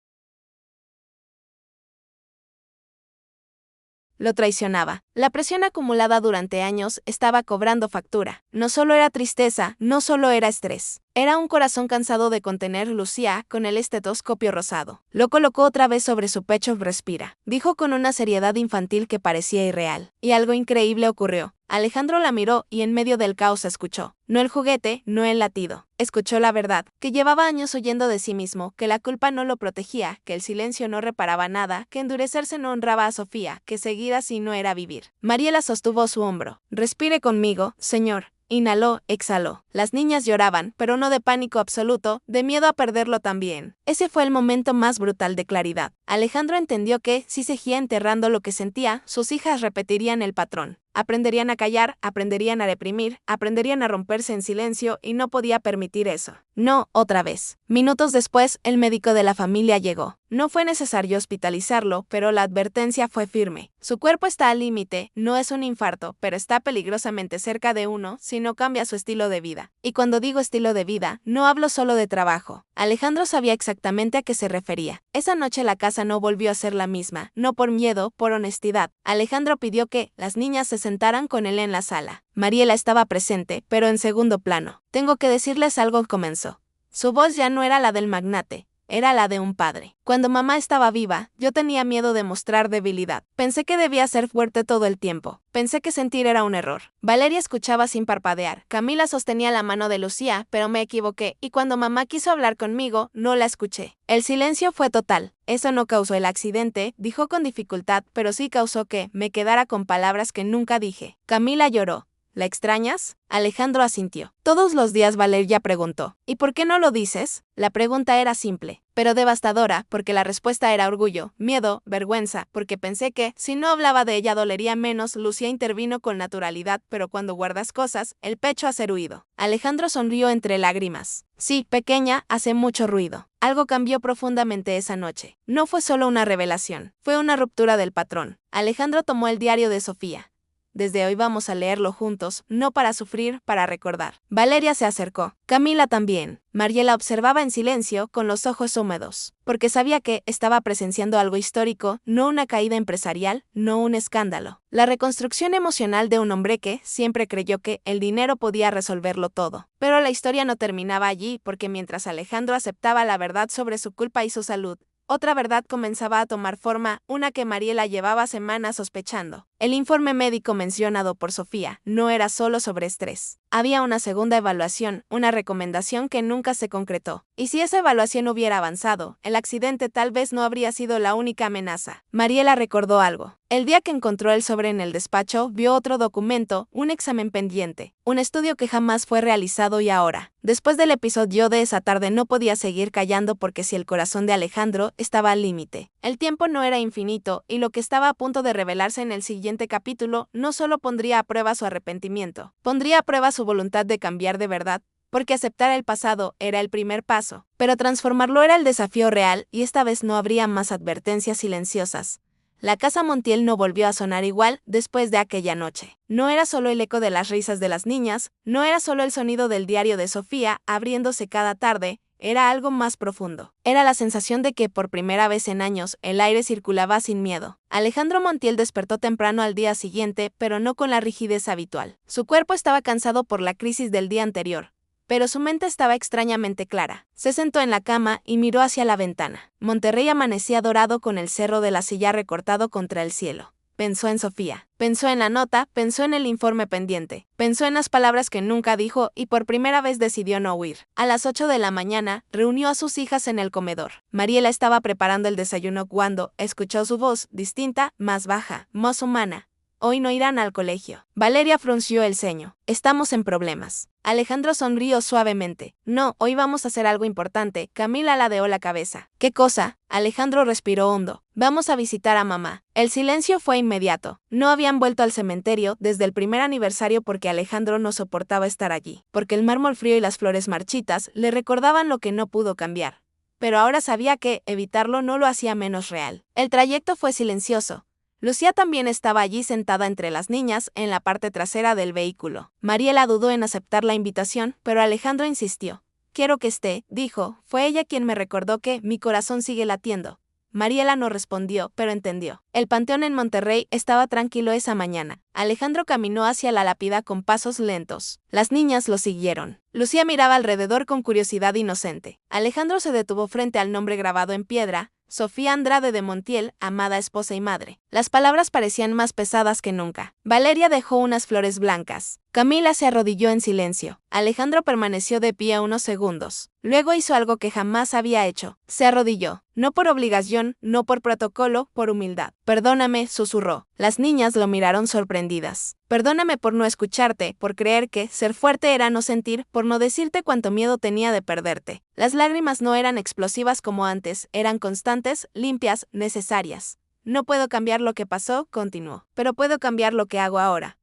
lo traicionaba. La presión acumulada durante años estaba cobrando factura. No solo era tristeza, no solo era estrés. Era un corazón cansado de contener. Lucía, con el estetoscopio rosado. Lo colocó otra vez sobre su pecho. Respira, dijo con una seriedad infantil que parecía irreal. Y algo increíble ocurrió. Alejandro la miró y en medio del caos escuchó. No el juguete, no el latido. Escuchó la verdad, que llevaba años huyendo de sí mismo, que la culpa no lo protegía, que el silencio no reparaba nada, que endurecerse no honraba a Sofía, que seguir así no era vivir. Mariela sostuvo su hombro. Respire conmigo, señor. Inhaló, exhaló. Las niñas lloraban, pero no de pánico absoluto, de miedo a perderlo también. Ese fue el momento más brutal de claridad. Alejandro entendió que, si seguía enterrando lo que sentía, sus hijas repetirían el patrón. Aprenderían a callar, aprenderían a reprimir, aprenderían a romperse en silencio y no podía permitir eso. No, otra vez. Minutos después, el médico de la familia llegó. No fue necesario hospitalizarlo, pero la advertencia fue firme. Su cuerpo está al límite, no es un infarto, pero está peligrosamente cerca de uno si no cambia su estilo de vida. Y cuando digo estilo de vida, no hablo solo de trabajo. Alejandro sabía exactamente a qué se refería. Esa noche la casa no volvió a ser la misma, no por miedo, por honestidad. Alejandro pidió que las niñas se sentaran con él en la sala. Mariela estaba presente, pero en segundo plano. Tengo que decirles algo, comenzó. Su voz ya no era la del magnate. Era la de un padre. Cuando mamá estaba viva, yo tenía miedo de mostrar debilidad. Pensé que debía ser fuerte todo el tiempo. Pensé que sentir era un error. Valeria escuchaba sin parpadear. Camila sostenía la mano de Lucía, pero me equivoqué, y cuando mamá quiso hablar conmigo, no la escuché. El silencio fue total. Eso no causó el accidente, dijo con dificultad, pero sí causó que me quedara con palabras que nunca dije. Camila lloró. ¿La extrañas? Alejandro asintió. Todos los días. Valeria preguntó. ¿Y por qué no lo dices? La pregunta era simple, pero devastadora, porque la respuesta era orgullo, miedo, vergüenza, porque pensé que, si no hablaba de ella dolería menos. Lucía intervino con naturalidad, pero cuando guardas cosas, el pecho hace ruido. Alejandro sonrió entre lágrimas. Sí, pequeña, hace mucho ruido. Algo cambió profundamente esa noche. No fue solo una revelación, fue una ruptura del patrón. Alejandro tomó el diario de Sofía. Desde hoy vamos a leerlo juntos, no para sufrir, para recordar. Valeria se acercó. Camila también. Mariela observaba en silencio, con los ojos húmedos, porque sabía que estaba presenciando algo histórico, no una caída empresarial, no un escándalo. La reconstrucción emocional de un hombre que siempre creyó que el dinero podía resolverlo todo. Pero la historia no terminaba allí, porque mientras Alejandro aceptaba la verdad sobre su culpa y su salud, otra verdad comenzaba a tomar forma, una que Mariela llevaba semanas sospechando. El informe médico mencionado por Sofía no era solo sobre estrés. Había una segunda evaluación, una recomendación que nunca se concretó. Y si esa evaluación hubiera avanzado, el accidente tal vez no habría sido la única amenaza. Mariela recordó algo. El día que encontró el sobre en el despacho, vio otro documento, un examen pendiente, un estudio que jamás fue realizado y ahora. Después del episodio de esa tarde no podía seguir callando porque si el corazón de Alejandro estaba al límite. El tiempo no era infinito y lo que estaba a punto de revelarse en el siguiente capítulo no solo pondría a prueba su arrepentimiento, pondría a prueba su voluntad de cambiar de verdad, porque aceptar el pasado era el primer paso, pero transformarlo era el desafío real y esta vez no habría más advertencias silenciosas. La casa Montiel no volvió a sonar igual después de aquella noche. No era solo el eco de las risas de las niñas, no era solo el sonido del diario de Sofía abriéndose cada tarde, era algo más profundo. Era la sensación de que por primera vez en años el aire circulaba sin miedo. Alejandro Montiel despertó temprano al día siguiente, pero no con la rigidez habitual. Su cuerpo estaba cansado por la crisis del día anterior, pero su mente estaba extrañamente clara. Se sentó en la cama y miró hacia la ventana. Monterrey amanecía dorado con el cerro de la silla recortado contra el cielo. Pensó en Sofía, pensó en la nota, pensó en el informe pendiente, pensó en las palabras que nunca dijo y por primera vez decidió no huir. A las 8 de la mañana, reunió a sus hijas en el comedor. Mariela estaba preparando el desayuno cuando escuchó su voz, distinta, más baja, más humana. Hoy no irán al colegio. Valeria frunció el ceño. Estamos en problemas. Alejandro sonrió suavemente. No, hoy vamos a hacer algo importante. Camila ladeó la cabeza. ¿Qué cosa? Alejandro respiró hondo. Vamos a visitar a mamá. El silencio fue inmediato. No habían vuelto al cementerio desde el primer aniversario porque Alejandro no soportaba estar allí, porque el mármol frío y las flores marchitas le recordaban lo que no pudo cambiar. Pero ahora sabía que evitarlo no lo hacía menos real. El trayecto fue silencioso. Lucía también estaba allí sentada entre las niñas, en la parte trasera del vehículo. Mariela dudó en aceptar la invitación, pero Alejandro insistió. Quiero que esté, dijo, fue ella quien me recordó que mi corazón sigue latiendo. Mariela no respondió, pero entendió. El panteón en Monterrey estaba tranquilo esa mañana. Alejandro caminó hacia la lápida con pasos lentos. Las niñas lo siguieron. Lucía miraba alrededor con curiosidad inocente. Alejandro se detuvo frente al nombre grabado en piedra, Sofía Andrade de Montiel, amada esposa y madre. Las palabras parecían más pesadas que nunca. Valeria dejó unas flores blancas. Camila se arrodilló en silencio. Alejandro permaneció de pie unos segundos. Luego hizo algo que jamás había hecho. Se arrodilló. No por obligación, no por protocolo, por humildad. Perdóname, susurró. Las niñas lo miraron sorprendidas. Perdóname por no escucharte, por creer que ser fuerte era no sentir, por no decirte cuánto miedo tenía de perderte. Las lágrimas no eran explosivas como antes, eran constantes, limpias, necesarias. No puedo cambiar lo que pasó, continuó, pero puedo cambiar lo que hago ahora.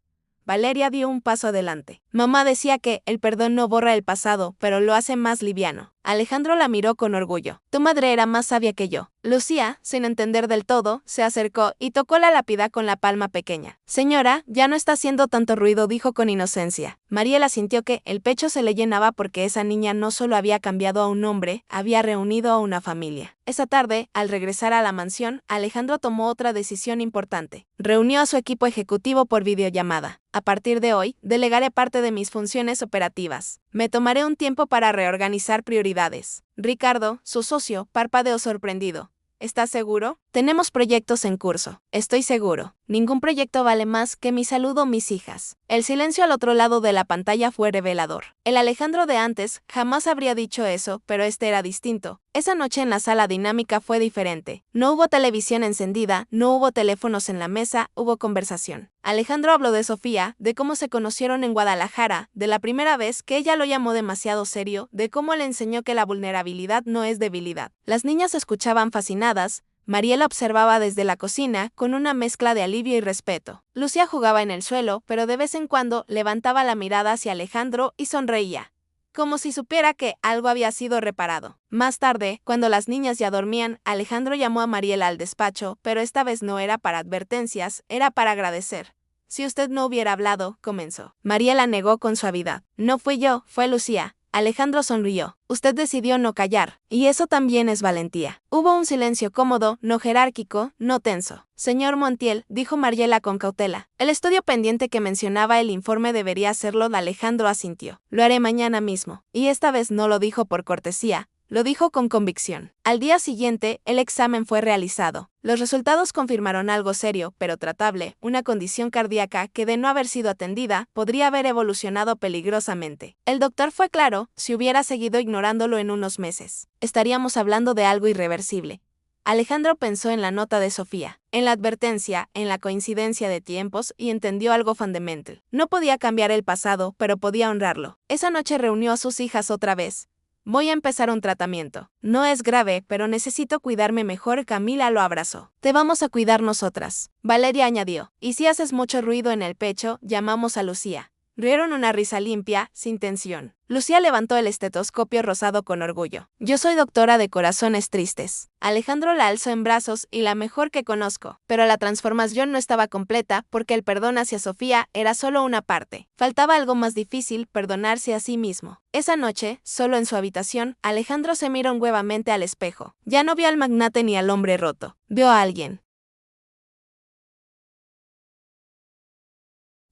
Valeria dio un paso adelante. Mamá decía que el perdón no borra el pasado, pero lo hace más liviano. Alejandro la miró con orgullo. Tu madre era más sabia que yo. Lucía, sin entender del todo, se acercó y tocó la lápida con la palma pequeña. Señora, ya no está haciendo tanto ruido, dijo con inocencia. Mariela sintió que el pecho se le llenaba porque esa niña no solo había cambiado a un hombre, había reunido a una familia. Esa tarde, al regresar a la mansión, Alejandro tomó otra decisión importante. Reunió a su equipo ejecutivo por videollamada. A partir de hoy, delegaré parte de mis funciones operativas. Me tomaré un tiempo para reorganizar prioridades. Ricardo, su socio, parpadeó sorprendido. ¿Estás seguro? Tenemos proyectos en curso. Estoy seguro. Ningún proyecto vale más que mi salud o mis hijas. El silencio al otro lado de la pantalla fue revelador. El Alejandro de antes jamás habría dicho eso, pero este era distinto. Esa noche en la sala dinámica fue diferente. No hubo televisión encendida, no hubo teléfonos en la mesa, hubo conversación. Alejandro habló de Sofía, de cómo se conocieron en Guadalajara, de la primera vez que ella lo llamó demasiado serio, de cómo le enseñó que la vulnerabilidad no es debilidad. Las niñas escuchaban fascinadas. Mariela observaba desde la cocina con una mezcla de alivio y respeto. Lucía jugaba en el suelo, pero de vez en cuando levantaba la mirada hacia Alejandro y sonreía, como si supiera que algo había sido reparado. Más tarde, cuando las niñas ya dormían, Alejandro llamó a Mariela al despacho, pero esta vez no era para advertencias, era para agradecer. Si usted no hubiera hablado, comenzó. Mariela negó con suavidad. No fui yo, fue Lucía. Alejandro sonrió. Usted decidió no callar, y eso también es valentía. Hubo un silencio cómodo, no jerárquico, no tenso. Señor Montiel, dijo Mariela con cautela. El estudio pendiente que mencionaba el informe debería hacerlo. Alejandro asintió. Lo haré mañana mismo. Y esta vez no lo dijo por cortesía, lo dijo con convicción. Al día siguiente, el examen fue realizado. Los resultados confirmaron algo serio, pero tratable, una condición cardíaca que, de no haber sido atendida, podría haber evolucionado peligrosamente. El doctor fue claro: si hubiera seguido ignorándolo en unos meses, estaríamos hablando de algo irreversible. Alejandro pensó en la nota de Sofía, en la advertencia, en la coincidencia de tiempos, y entendió algo fundamental. No podía cambiar el pasado, pero podía honrarlo. Esa noche reunió a sus hijas otra vez. Voy a empezar un tratamiento. No es grave, pero necesito cuidarme mejor. Camila lo abrazó. Te vamos a cuidar nosotras, Valeria añadió. Y si haces mucho ruido en el pecho, llamamos a Lucía. Rieron una risa limpia, sin tensión. Lucía levantó el estetoscopio rosado con orgullo. Yo soy doctora de corazones tristes. Alejandro la alzó en brazos: y la mejor que conozco. Pero la transformación no estaba completa, porque el perdón hacia Sofía era solo una parte. Faltaba algo más difícil: perdonarse a sí mismo. Esa noche, solo en su habitación, Alejandro se miró nuevamente al espejo. Ya no vio al magnate ni al hombre roto. Vio a alguien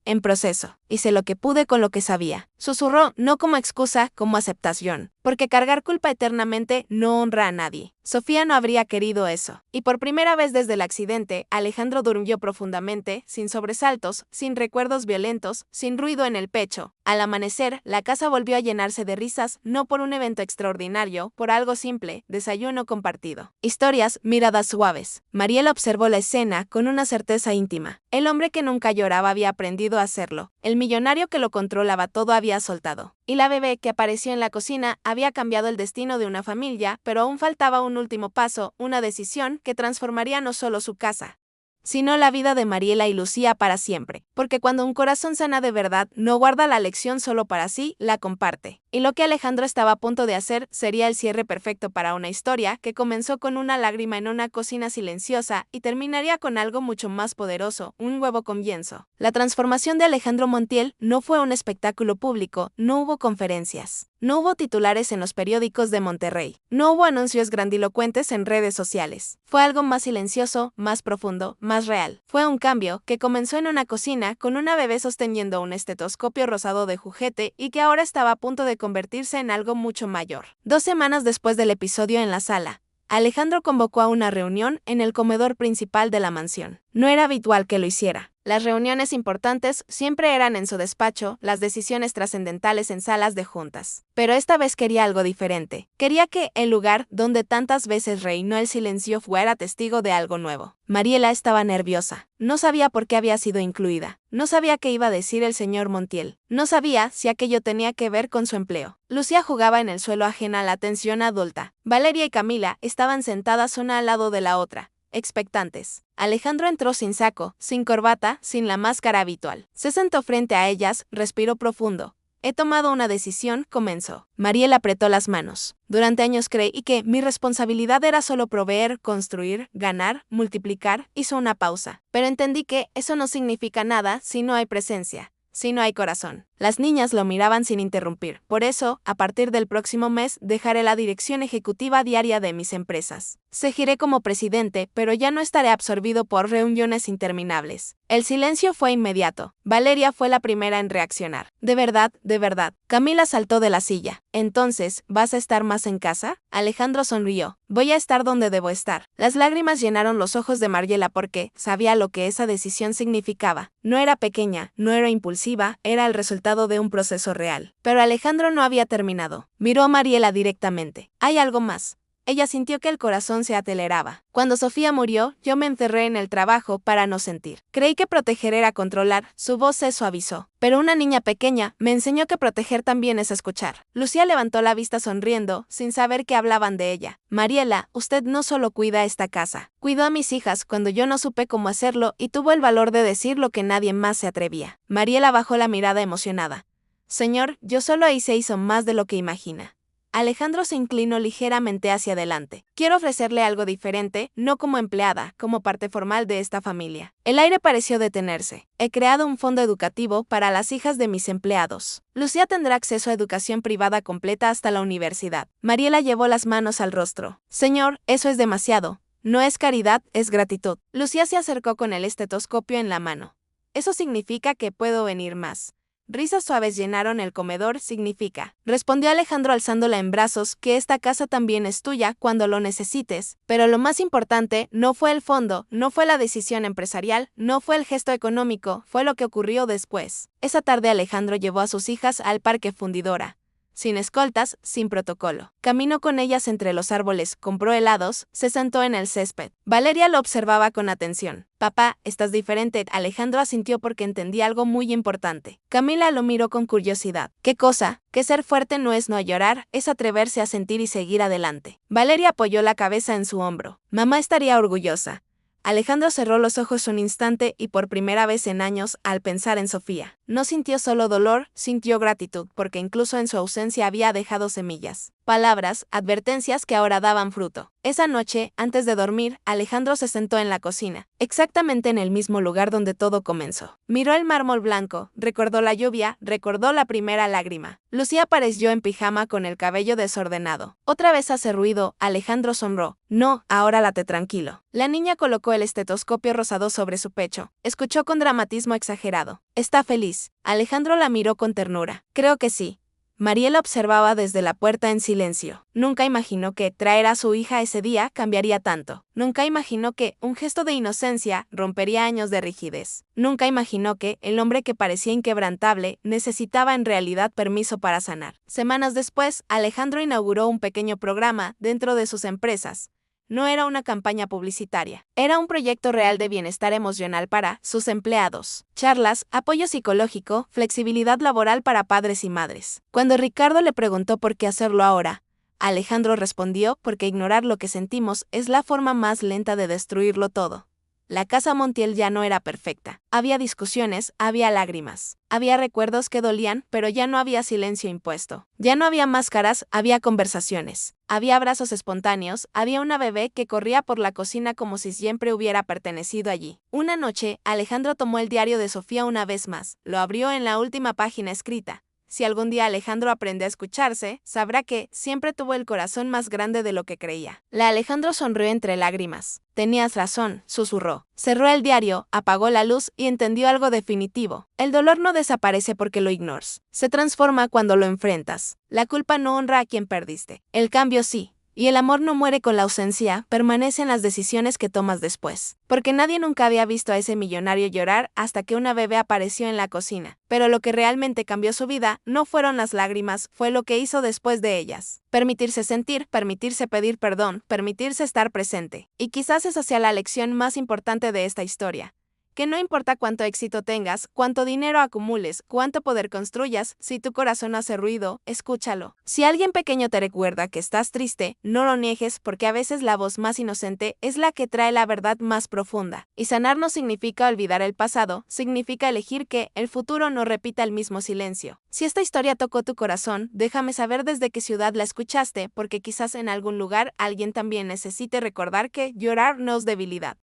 en proceso. Hice lo que pude con lo que sabía. Susurró, no como excusa, como aceptación. Porque cargar culpa eternamente no honra a nadie. Sofía no habría querido eso. Y por primera vez desde el accidente, Alejandro durmió profundamente, sin sobresaltos, sin recuerdos violentos, sin ruido en el pecho. Al amanecer, la casa volvió a llenarse de risas, no por un evento extraordinario, por algo simple: desayuno compartido. Historias, miradas suaves. Mariela observó la escena con una certeza íntima. El hombre que nunca lloraba había aprendido a hacerlo. El millonario que lo controlaba todo había soltado. Y la bebé que apareció en la cocina había cambiado el destino de una familia, pero aún faltaba un último paso, una decisión que transformaría no solo su casa, sino la vida de Mariela y Lucía para siempre. Porque cuando un corazón sana de verdad, no guarda la lección solo para sí, la comparte. Y lo que Alejandro estaba a punto de hacer sería el cierre perfecto para una historia que comenzó con una lágrima en una cocina silenciosa y terminaría con algo mucho más poderoso: un nuevo comienzo. La transformación de Alejandro Montiel no fue un espectáculo público, no hubo conferencias, no hubo titulares en los periódicos de Monterrey, no hubo anuncios grandilocuentes en redes sociales. Fue algo más silencioso, más profundo, más real. Fue un cambio que comenzó en una cocina con una bebé sosteniendo un estetoscopio rosado de juguete y que ahora estaba a punto de convertirse en algo mucho mayor. 2 semanas después del episodio en la sala, Alejandro convocó a una reunión en el comedor principal de la mansión. No era habitual que lo hiciera. Las reuniones importantes siempre eran en su despacho, las decisiones trascendentales en salas de juntas. Pero esta vez quería algo diferente. Quería que el lugar donde tantas veces reinó el silencio fuera testigo de algo nuevo. Mariela estaba nerviosa. No sabía por qué había sido incluida. No sabía qué iba a decir el señor Montiel. No sabía si aquello tenía que ver con su empleo. Lucía jugaba en el suelo ajena a la atención adulta. Valeria y Camila estaban sentadas una al lado de la otra, expectantes. Alejandro entró sin saco, sin corbata, sin la máscara habitual. Se sentó frente a ellas, respiró profundo. He tomado una decisión, comenzó. Mariela apretó las manos. Durante años creí que mi responsabilidad era solo proveer, construir, ganar, multiplicar. Hizo una pausa. Pero entendí que eso no significa nada si no hay presencia, si no hay corazón. Las niñas lo miraban sin interrumpir. Por eso, a partir del próximo mes, dejaré la dirección ejecutiva diaria de mis empresas. Seguiré como presidente, pero ya no estaré absorbido por reuniones interminables. El silencio fue inmediato. Valeria fue la primera en reaccionar. De verdad, de verdad. Camila saltó de la silla. Entonces, ¿vas a estar más en casa? Alejandro sonrió. Voy a estar donde debo estar. Las lágrimas llenaron los ojos de Mariela porque sabía lo que esa decisión significaba. No era pequeña, no era impulsiva, era el resultado de un proceso real. Pero Alejandro no había terminado. Miró a Mariela directamente. Hay algo más. Ella sintió que el corazón se aceleraba. Cuando Sofía murió, yo me encerré en el trabajo para no sentir. Creí que proteger era controlar. Su voz se suavizó. Pero una niña pequeña me enseñó que proteger también es escuchar. Lucía levantó la vista sonriendo, sin saber que hablaban de ella. Mariela, usted no solo cuida esta casa. Cuidó a mis hijas cuando yo no supe cómo hacerlo y tuvo el valor de decir lo que nadie más se atrevía. Mariela bajó la mirada emocionada. Señor, yo solo hizo más de lo que imagina. Alejandro se inclinó ligeramente hacia adelante. Quiero ofrecerle algo diferente, no como empleada, como parte formal de esta familia. El aire pareció detenerse. He creado un fondo educativo para las hijas de mis empleados. Lucía tendrá acceso a educación privada completa hasta la universidad. Mariela llevó las manos al rostro. Señor, eso es demasiado. No es caridad, es gratitud. Lucía se acercó con el estetoscopio en la mano. Eso significa que puedo venir más Risas suaves llenaron el comedor, significa. Respondió Alejandro alzándola en brazos, que esta casa también es tuya cuando lo necesites. Pero lo más importante no fue el fondo, no fue la decisión empresarial, no fue el gesto económico, fue lo que ocurrió después. Esa tarde Alejandro llevó a sus hijas al Parque Fundidora. Sin escoltas, sin protocolo. Caminó con ellas entre los árboles, compró helados, se sentó en el césped. Valeria lo observaba con atención. Papá, estás diferente. Alejandro asintió porque entendía algo muy importante. Camila lo miró con curiosidad. ¿Qué cosa? Que ser fuerte no es no llorar, es atreverse a sentir y seguir adelante. Valeria apoyó la cabeza en su hombro. Mamá estaría orgullosa. Alejandro cerró los ojos un instante y por primera vez en años, al pensar en Sofía, no sintió solo dolor, sintió gratitud, porque incluso en su ausencia había dejado semillas, palabras, advertencias que ahora daban fruto. Esa noche, antes de dormir, Alejandro se sentó en la cocina, exactamente en el mismo lugar donde todo comenzó. Miró el mármol blanco, recordó la lluvia, recordó la primera lágrima. Lucía apareció en pijama con el cabello desordenado. Otra vez hace ruido, Alejandro sonrió. No, ahora late tranquilo. La niña colocó el estetoscopio rosado sobre su pecho. Escuchó con dramatismo exagerado. Está feliz. Alejandro la miró con ternura. Creo que sí. Mariela observaba desde la puerta en silencio. Nunca imaginó que traer a su hija ese día cambiaría tanto. Nunca imaginó que un gesto de inocencia rompería años de rigidez. Nunca imaginó que el hombre que parecía inquebrantable necesitaba en realidad permiso para sanar. Semanas después, Alejandro inauguró un pequeño programa dentro de sus empresas. No era una campaña publicitaria, era un proyecto real de bienestar emocional para sus empleados. Charlas, apoyo psicológico, flexibilidad laboral para padres y madres. Cuando Ricardo le preguntó por qué hacerlo ahora, Alejandro respondió porque ignorar lo que sentimos es la forma más lenta de destruirlo todo. La casa Montiel ya no era perfecta. Había discusiones, había lágrimas. Había recuerdos que dolían, pero ya no había silencio impuesto. Ya no había máscaras, había conversaciones. Había abrazos espontáneos, había una bebé que corría por la cocina como si siempre hubiera pertenecido allí. Una noche, Alejandro tomó el diario de Sofía una vez más. Lo abrió en la última página escrita. Si algún día Alejandro aprende a escucharse, sabrá que siempre tuvo el corazón más grande de lo que creía. La Alejandro sonrió entre lágrimas. Tenías razón, susurró. Cerró el diario, apagó la luz y entendió algo definitivo. El dolor no desaparece porque lo ignores. Se transforma cuando lo enfrentas. La culpa no honra a quien perdiste. El cambio sí. Y el amor no muere con la ausencia, permanece en las decisiones que tomas después. Porque nadie nunca había visto a ese millonario llorar hasta que una bebé apareció en la cocina. Pero lo que realmente cambió su vida no fueron las lágrimas, fue lo que hizo después de ellas. Permitirse sentir, permitirse pedir perdón, permitirse estar presente. Y quizás esa sea la lección más importante de esta historia. Que no importa cuánto éxito tengas, cuánto dinero acumules, cuánto poder construyas, si tu corazón hace ruido, escúchalo. Si alguien pequeño te recuerda que estás triste, no lo niegues porque a veces la voz más inocente es la que trae la verdad más profunda. Y sanar no significa olvidar el pasado, significa elegir que el futuro no repita el mismo silencio. Si esta historia tocó tu corazón, déjame saber desde qué ciudad la escuchaste, porque quizás en algún lugar alguien también necesite recordar que llorar no es debilidad.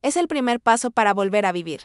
Es el primer paso para volver a vivir.